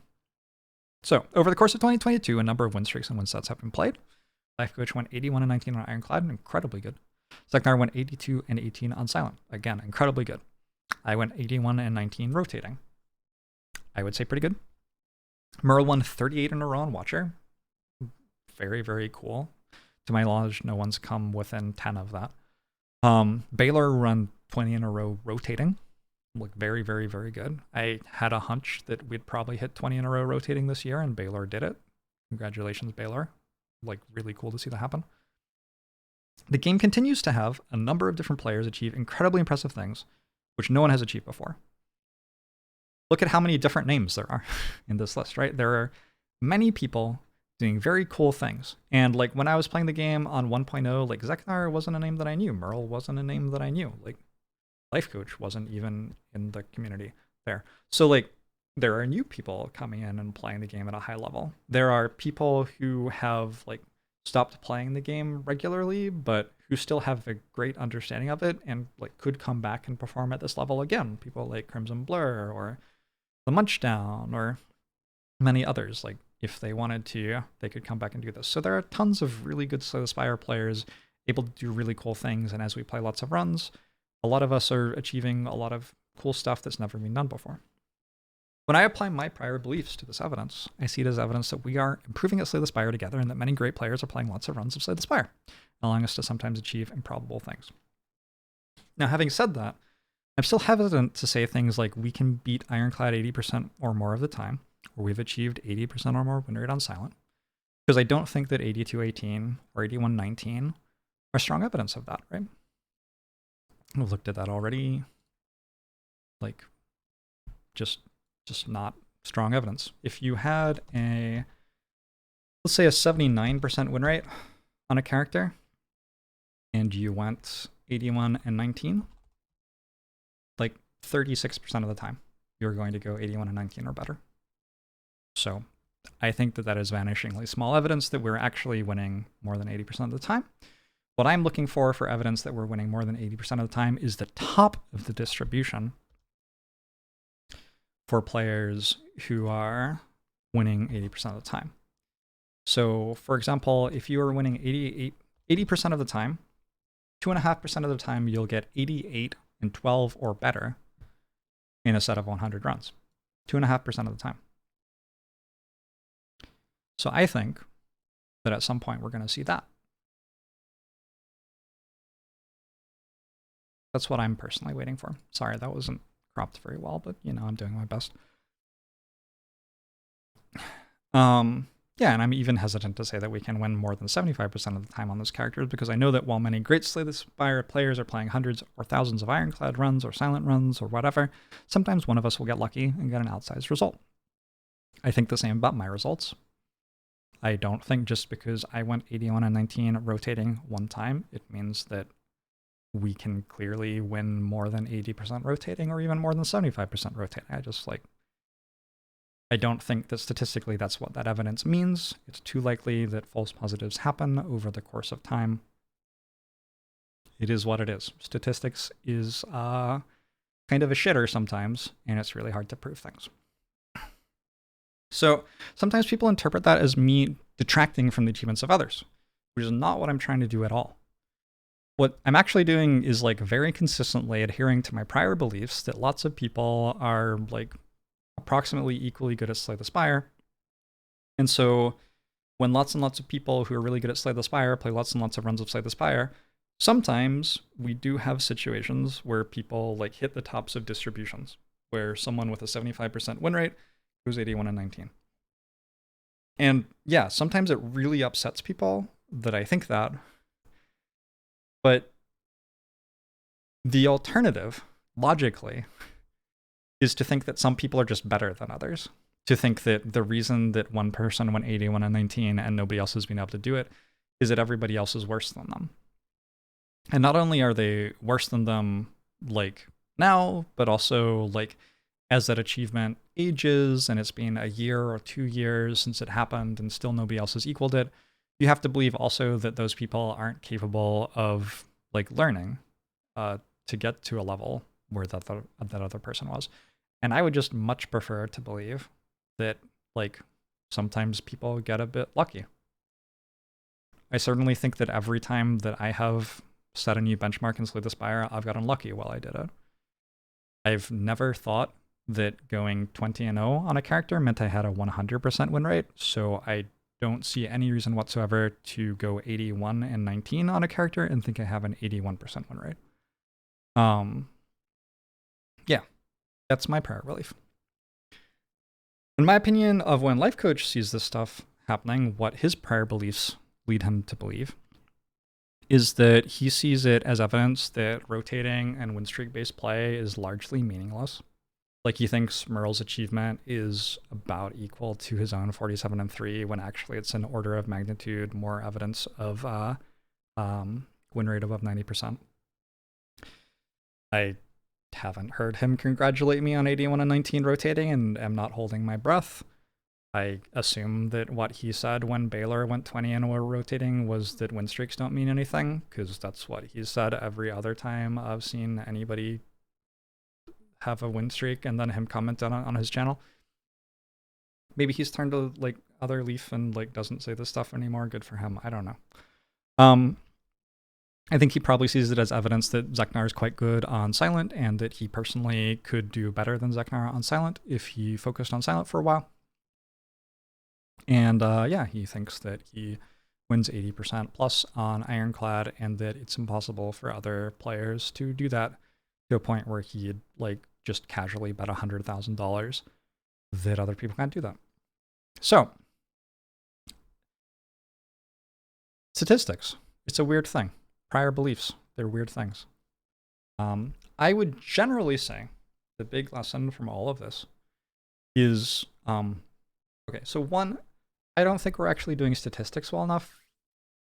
So over the course of 2022, a number of win streaks and win sets have been played. Life Coach went 81-19 on Ironclad, incredibly good. Zeknar went 82-18 on Silent, again, incredibly good. I went 81-19 rotating. I would say pretty good. Merle won 38 in a row on Watcher. Very, very cool. To my knowledge, no one's come within 10 of that. Baylor run 20 in a row rotating. Look very, very, very good. I had a hunch that we'd probably hit 20 in a row rotating this year, and Baylor did it. Congratulations, Baylor. Like, really cool to see that happen. The game continues to have a number of different players achieve incredibly impressive things, which no one has achieved before. Look at how many different names there are in this list, right? There are many people doing very cool things. And like when I was playing the game on 1.0, like Zeknar wasn't a name that I knew. Merle wasn't a name that I knew. Like Life Coach wasn't even in the community there. So like there are new people coming in and playing the game at a high level. There are people who have like stopped playing the game regularly, but who still have a great understanding of it and like could come back and perform at this level again. People like Crimson Blur or the Munchdown or many others. Like if they wanted to, they could come back and do this. So there are tons of really good Slay the Spire players able to do really cool things. And as we play lots of runs, a lot of us are achieving a lot of cool stuff that's never been done before. When I apply my prior beliefs to this evidence, I see it as evidence that we are improving at Slay the Spire together and that many great players are playing lots of runs of Slay the Spire, allowing us to sometimes achieve improbable things. Now, having said that, I'm still hesitant to say things like we can beat Ironclad 80% or more of the time, or we've achieved 80% or more win rate on Silent, because I don't think that 82-18 or 81-19 are strong evidence of that, right? We've looked at that already. Like, just not strong evidence. If you had let's say a 79% win rate on a character, and you went 81 and 19, like 36% of the time, you're going to go 81 and 19 or better. So I think that is vanishingly small evidence that we're actually winning more than 80% of the time. What I'm looking for evidence that we're winning more than 80% of the time is the top of the distribution for players who are winning 80% of the time. So, for example, if you are winning 80% of the time, 2.5% of the time you'll get 88 and 12 or better in a set of 100 runs. 2.5% of the time. So I think that at some point we're going to see that. That's what I'm personally waiting for. Sorry, that wasn't cropped very well, but I'm doing my best. Yeah, and I'm even hesitant to say that we can win more than 75% of the time on those characters, because I know that while many great Slay the Spire players are playing hundreds or thousands of Ironclad runs or Silent runs or whatever, sometimes one of us will get lucky and get an outsized result. I think the same about my results. I don't think just because I went 81 and 19 rotating one time, it means that we can clearly win more than 80% rotating or even more than 75% rotating. I don't think that statistically that's what that evidence means. It's too likely that false positives happen over the course of time. It is what it is. Statistics is kind of a shitter sometimes, and it's really hard to prove things. So sometimes people interpret that as me detracting from the achievements of others, which is not what I'm trying to do at all. What I'm actually doing is very consistently adhering to my prior beliefs that lots of people are approximately equally good at Slay the Spire. And so when lots and lots of people who are really good at Slay the Spire play lots and lots of runs of Slay the Spire, sometimes we do have situations where people hit the tops of distributions, where someone with a 75% win rate goes 81 and 19. And yeah, sometimes it really upsets people that I think that. But the alternative, logically, is to think that some people are just better than others. To think that the reason that one person went 81 and 19 and nobody else has been able to do it is that everybody else is worse than them. And not only are they worse than them now, but also as that achievement ages and it's been a year or 2 years since it happened and still nobody else has equaled it, you have to believe also that those people aren't capable of learning to get to a level where that other person was. And I would just much prefer to believe that sometimes people get a bit lucky. I certainly think that every time that I have set a new benchmark in Slay the Spire, I've gotten lucky while I did it. I've never thought that going 20-0 on a character meant I had a 100% win rate, so I don't see any reason whatsoever to go 81 and 19 on a character and think I have an 81% win rate. Yeah, that's my prior belief. In my opinion of when Life Coach sees this stuff happening, what his prior beliefs lead him to believe is that he sees it as evidence that rotating and win streak based play is largely meaningless. He thinks Merle's achievement is about equal to his own 47 and 3, when actually it's an order of magnitude more evidence of win rate above 90%. I haven't heard him congratulate me on 81 and 19 rotating, and am not holding my breath. I assume that what he said when Baylor went 20 and were rotating was that win streaks don't mean anything, because that's what he's said every other time I've seen anybody have a win streak and then him comment on his channel. Maybe he's turned to other Leaf and doesn't say this stuff anymore. Good for him. I don't know. I think he probably sees it as evidence that Zeknar is quite good on Silent, and that he personally could do better than Zeknar on Silent if he focused on Silent for a while. And yeah, he thinks that he wins 80% plus on Ironclad, and that it's impossible for other players to do that to a point where he'd just casually bet $100,000 that other people can't do that. So, statistics. It's a weird thing. Prior beliefs, they're weird things. I would generally say the big lesson from all of this is, okay, so one, I don't think we're actually doing statistics well enough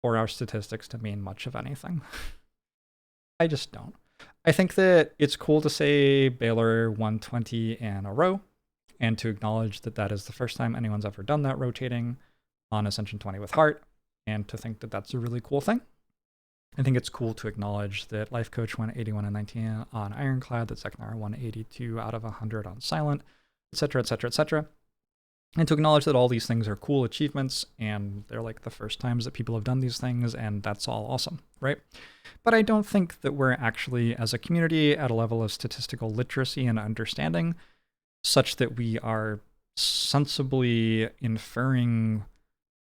for our statistics to mean much of anything. I just don't. I think that it's cool to say Baylor won 20 in a row, and to acknowledge that that is the first time anyone's ever done that rotating on Ascension 20 with Heart, and to think that that's a really cool thing. I think it's cool to acknowledge that Life Coach won 81 and 19 on Ironclad, that Zeknar won 82 out of 100 on Silent, etc., etc., etc. And to acknowledge that all these things are cool achievements, and they're like the first times that people have done these things, and that's all awesome, right? But I don't think that we're actually, as a community, at a level of statistical literacy and understanding such that we are sensibly inferring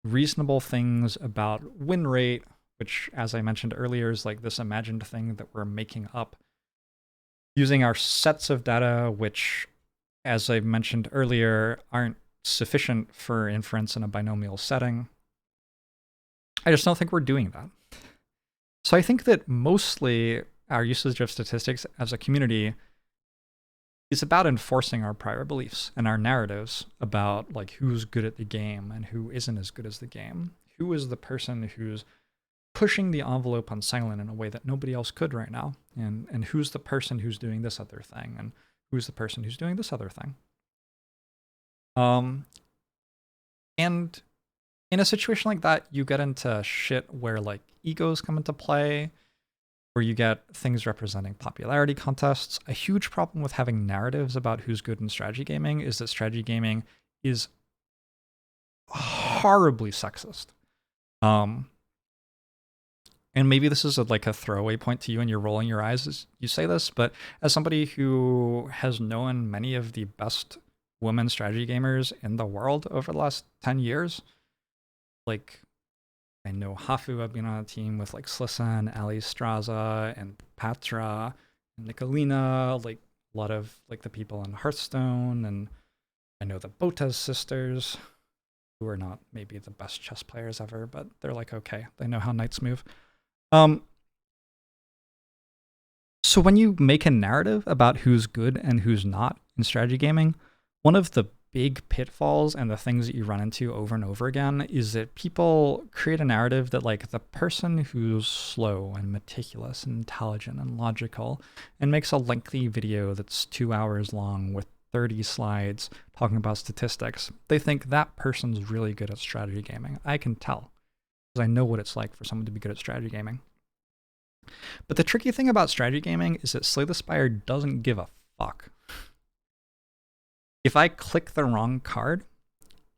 reasonable things about win rate, which, as I mentioned earlier, is like this imagined thing that we're making up using our sets of data, which, as I mentioned earlier, aren't sufficient for inference in a binomial setting. I just don't think we're doing that. So I think that mostly our usage of statistics as a community is about enforcing our prior beliefs and our narratives about like who's good at the game and who isn't as good as the game. Who is the person who's pushing the envelope on Silent in a way that nobody else could right now? And who's the person who's doing this other thing? And who's the person who's doing this other thing? And in a situation like that, you get into shit where like egos come into play, where you get things representing popularity contests. A huge problem with having narratives about who's good in strategy gaming is that strategy gaming is horribly sexist. And maybe this is like a throwaway point to you and you're rolling your eyes as you say this, but as somebody who has known many of the best women strategy gamers in the world over the last 10 years, like I know Hafu, I've been on a team with like Slissa and Ali Straza and Patra and Nicolina, like a lot of like the people in Hearthstone, and I know the Botas sisters, who are not maybe the best chess players ever, but they're like okay, they know how knights move. So when you make a narrative about who's good and who's not in strategy gaming, one of the big pitfalls and the things that you run into over and over again is that people create a narrative that like the person who's slow and meticulous and intelligent and logical and makes a lengthy video that's 2 hours long with 30 slides talking about statistics, they think that person's really good at strategy gaming. I can tell because I know what it's like for someone to be good at strategy gaming. But the tricky thing about strategy gaming is that Slay the Spire doesn't give a fuck. If I click the wrong card,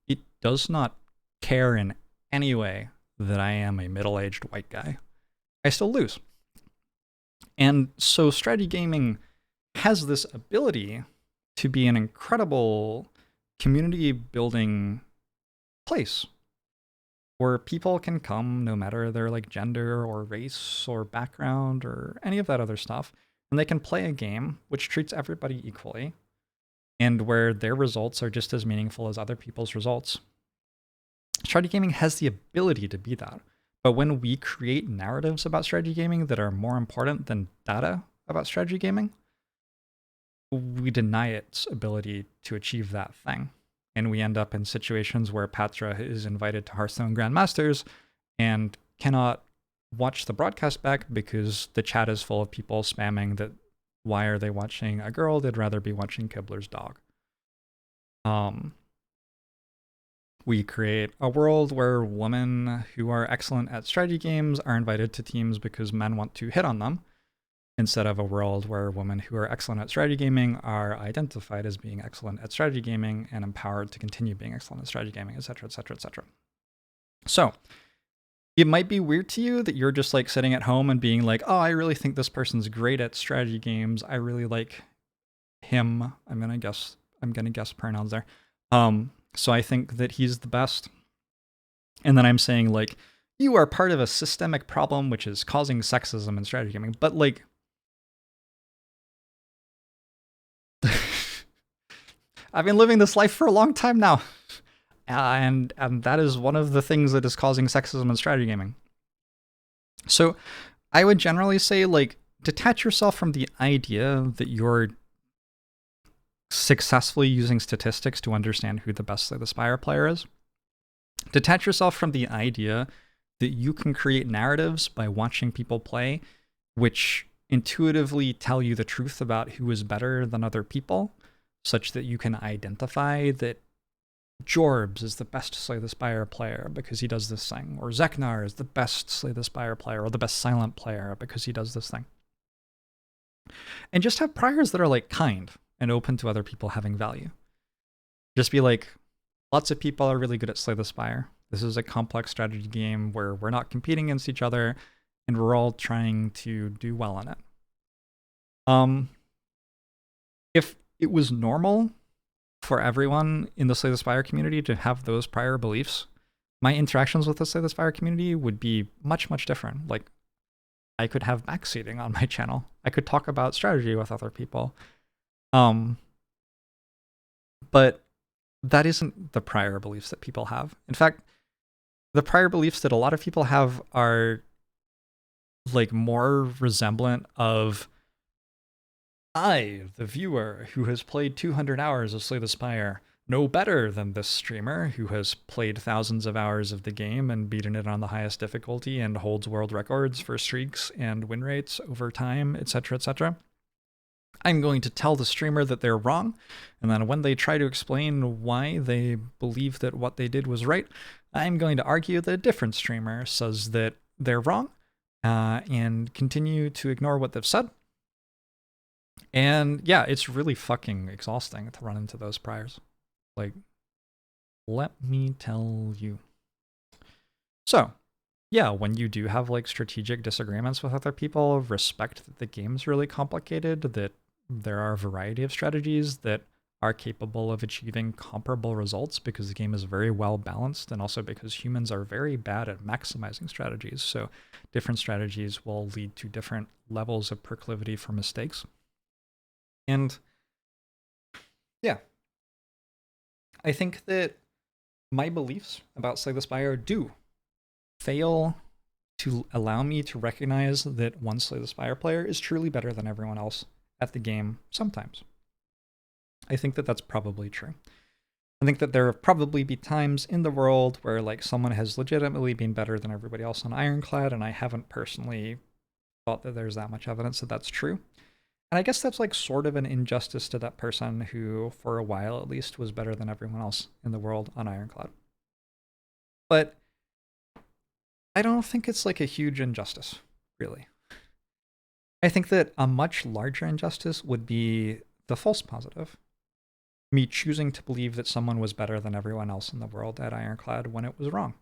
it does not care in any way that I am a middle-aged white guy. I still lose. And so strategy gaming has this ability to be an incredible community building place where people can come no matter their like gender or race or background or any of that other stuff, and they can play a game which treats everybody equally, and where their results are just as meaningful as other people's results. Strategy gaming has the ability to be that. But when we create narratives about strategy gaming that are more important than data about strategy gaming, we deny its ability to achieve that thing. And we end up in situations where Patra is invited to Hearthstone Grandmasters and cannot watch the broadcast back because the chat is full of people spamming that why are they watching a girl? They'd rather be watching Kibler's dog. We create a world where women who are excellent at strategy games are invited to teams because men want to hit on them, instead of a world where women who are excellent at strategy gaming are identified as being excellent at strategy gaming and empowered to continue being excellent at strategy gaming, etc., etc., etc. So it might be weird to you that you're just like sitting at home and being like, oh, I really think this person's great at strategy games. I really like him. I'm gonna guess pronouns there. So I think that he's the best. And then I'm saying like, you are part of a systemic problem which is causing sexism in strategy gaming. But like, I've been living this life for a long time now. And that is one of the things that is causing sexism in strategy gaming. So I would generally say like, detach yourself from the idea that you're successfully using statistics to understand who the best Slay the Spire player is. Detach yourself from the idea that you can create narratives by watching people play, which intuitively tell you the truth about who is better than other people, such that you can identify that Jorbs is the best Slay the Spire player because he does this thing, or Zeknar is the best Slay the Spire player, or the best silent player because he does this thing. And just have priors that are like kind and open to other people having value. Just be like, lots of people are really good at Slay the Spire. This is a complex strategy game where we're not competing against each other and we're all trying to do well in it. If it was normal for everyone in the Slay the Spire community to have those prior beliefs, my interactions with the Slay the Spire community would be much, much different. Like, I could have backseating on my channel. I could talk about strategy with other people. But that isn't the prior beliefs that people have. In fact, the prior beliefs that a lot of people have are like more resemblant of, I, the viewer who has played 200 hours of Slay the Spire, know better than this streamer who has played thousands of hours of the game and beaten it on the highest difficulty and holds world records for streaks and win rates over time, etc., etc. I'm going to tell the streamer that they're wrong, and then when they try to explain why they believe that what they did was right, I'm going to argue that a different streamer says that they're wrong, and continue to ignore what they've said. And yeah, it's really fucking exhausting to run into those priors. Like, let me tell you. So, yeah, when you do have like strategic disagreements with other people, respect that the game's really complicated, that there are a variety of strategies that are capable of achieving comparable results because the game is very well balanced, and also because humans are very bad at maximizing strategies. So different strategies will lead to different levels of proclivity for mistakes. And yeah, I think that my beliefs about Slay the Spire do fail to allow me to recognize that one Slay the Spire player is truly better than everyone else at the game sometimes. I think that that's probably true. I think that there have probably be times in the world where like someone has legitimately been better than everybody else on Ironclad, and I haven't personally thought that there's that much evidence that that's true. And I guess that's like sort of an injustice to that person who, for a while at least, was better than everyone else in the world on Ironclad. But I don't think it's like a huge injustice, really. I think that a much larger injustice would be the false positive. Me choosing to believe that someone was better than everyone else in the world at Ironclad when it was wrong.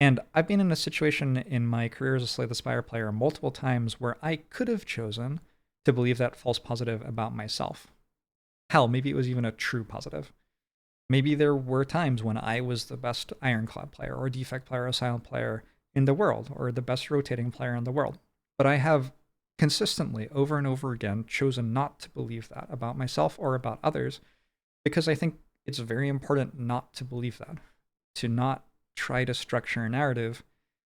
And I've been in a situation in my career as a Slay the Spire player multiple times where I could have chosen to believe that false positive about myself. Hell, maybe it was even a true positive. Maybe there were times when I was the best Ironclad player or defect player or silent player in the world, or the best rotating player in the world. But I have consistently, over and over again, chosen not to believe that about myself or about others, because I think it's very important not to believe that, to not try to structure a narrative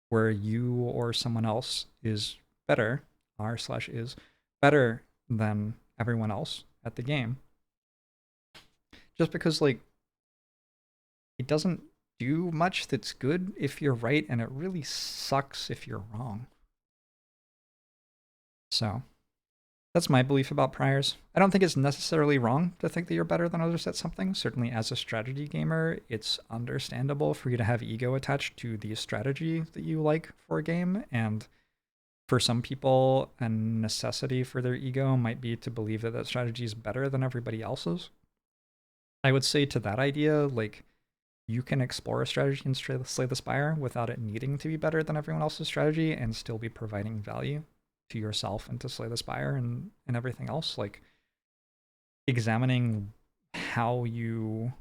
where you or someone else is better, r/is better than everyone else at the game. Just because, like, it doesn't do much that's good if you're right, and it really sucks if you're wrong. So, that's my belief about priors. I don't think it's necessarily wrong to think that you're better than others at something. Certainly as a strategy gamer, it's understandable for you to have ego attached to the strategy that you like for a game, and for some people, a necessity for their ego might be to believe that that strategy is better than everybody else's. I would say to that idea, like, you can explore a strategy and Slay the Spire without it needing to be better than everyone else's strategy and still be providing value to yourself and to Slay the Spire and everything else. Like, examining how you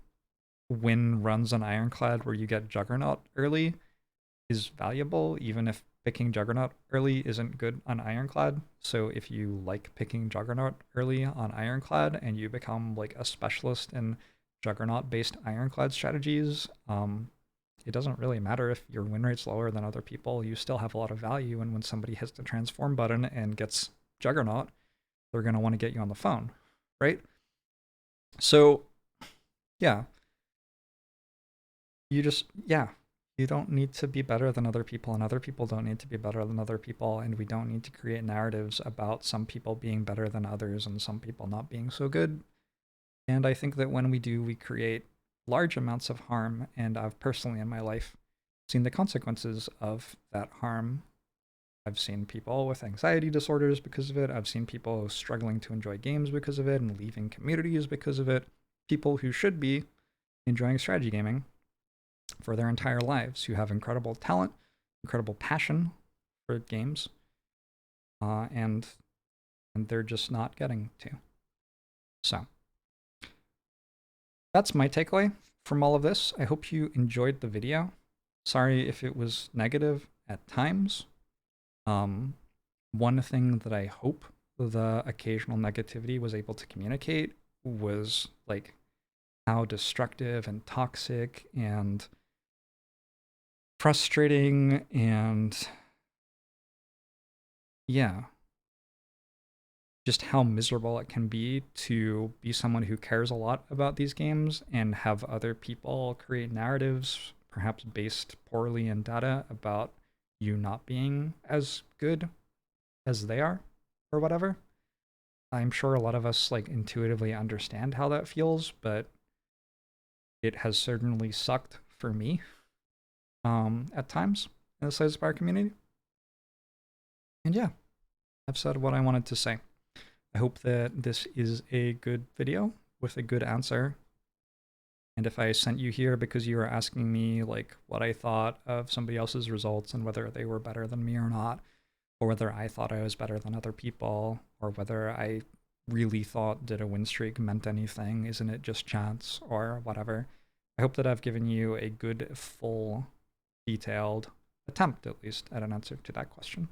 win runs on Ironclad where you get Juggernaut early is valuable, even if picking Juggernaut early isn't good on Ironclad. So if you like picking Juggernaut early on Ironclad and you become like a specialist in Juggernaut-based Ironclad strategies, it doesn't really matter if your win rate's lower than other people. You still have a lot of value, and when somebody hits the transform button and gets Juggernaut, they're going to want to get you on the phone, right? So, yeah, yeah, you don't need to be better than other people, and other people don't need to be better than other people, and we don't need to create narratives about some people being better than others and some people not being so good. And I think that when we do, we create large amounts of harm, and I've personally in my life seen the consequences of that harm. I've seen people with anxiety disorders because of it. I've seen people struggling to enjoy games because of it and leaving communities because of it. People who should be enjoying strategy gaming for their entire lives, who have incredible talent, incredible passion for games, and they're just not getting to. So that's my takeaway from all of this. I hope you enjoyed the video. Sorry if it was negative at times. One thing that I hope the occasional negativity was able to communicate was like how destructive and toxic and frustrating and yeah, just how miserable it can be to be someone who cares a lot about these games and have other people create narratives, perhaps based poorly in data, about you not being as good as they are or whatever. I'm sure a lot of us like intuitively understand how that feels, but it has certainly sucked for me at times in the Slay Spire community. And yeah, I've said what I wanted to say. I hope that this is a good video with a good answer. And if I sent you here because you were asking me like what I thought of somebody else's results and whether they were better than me or not, or whether I thought I was better than other people, or whether I really thought did a win streak meant anything, isn't it just chance, or whatever. I hope that I've given you a good, full, detailed attempt, at least, at an answer to that question.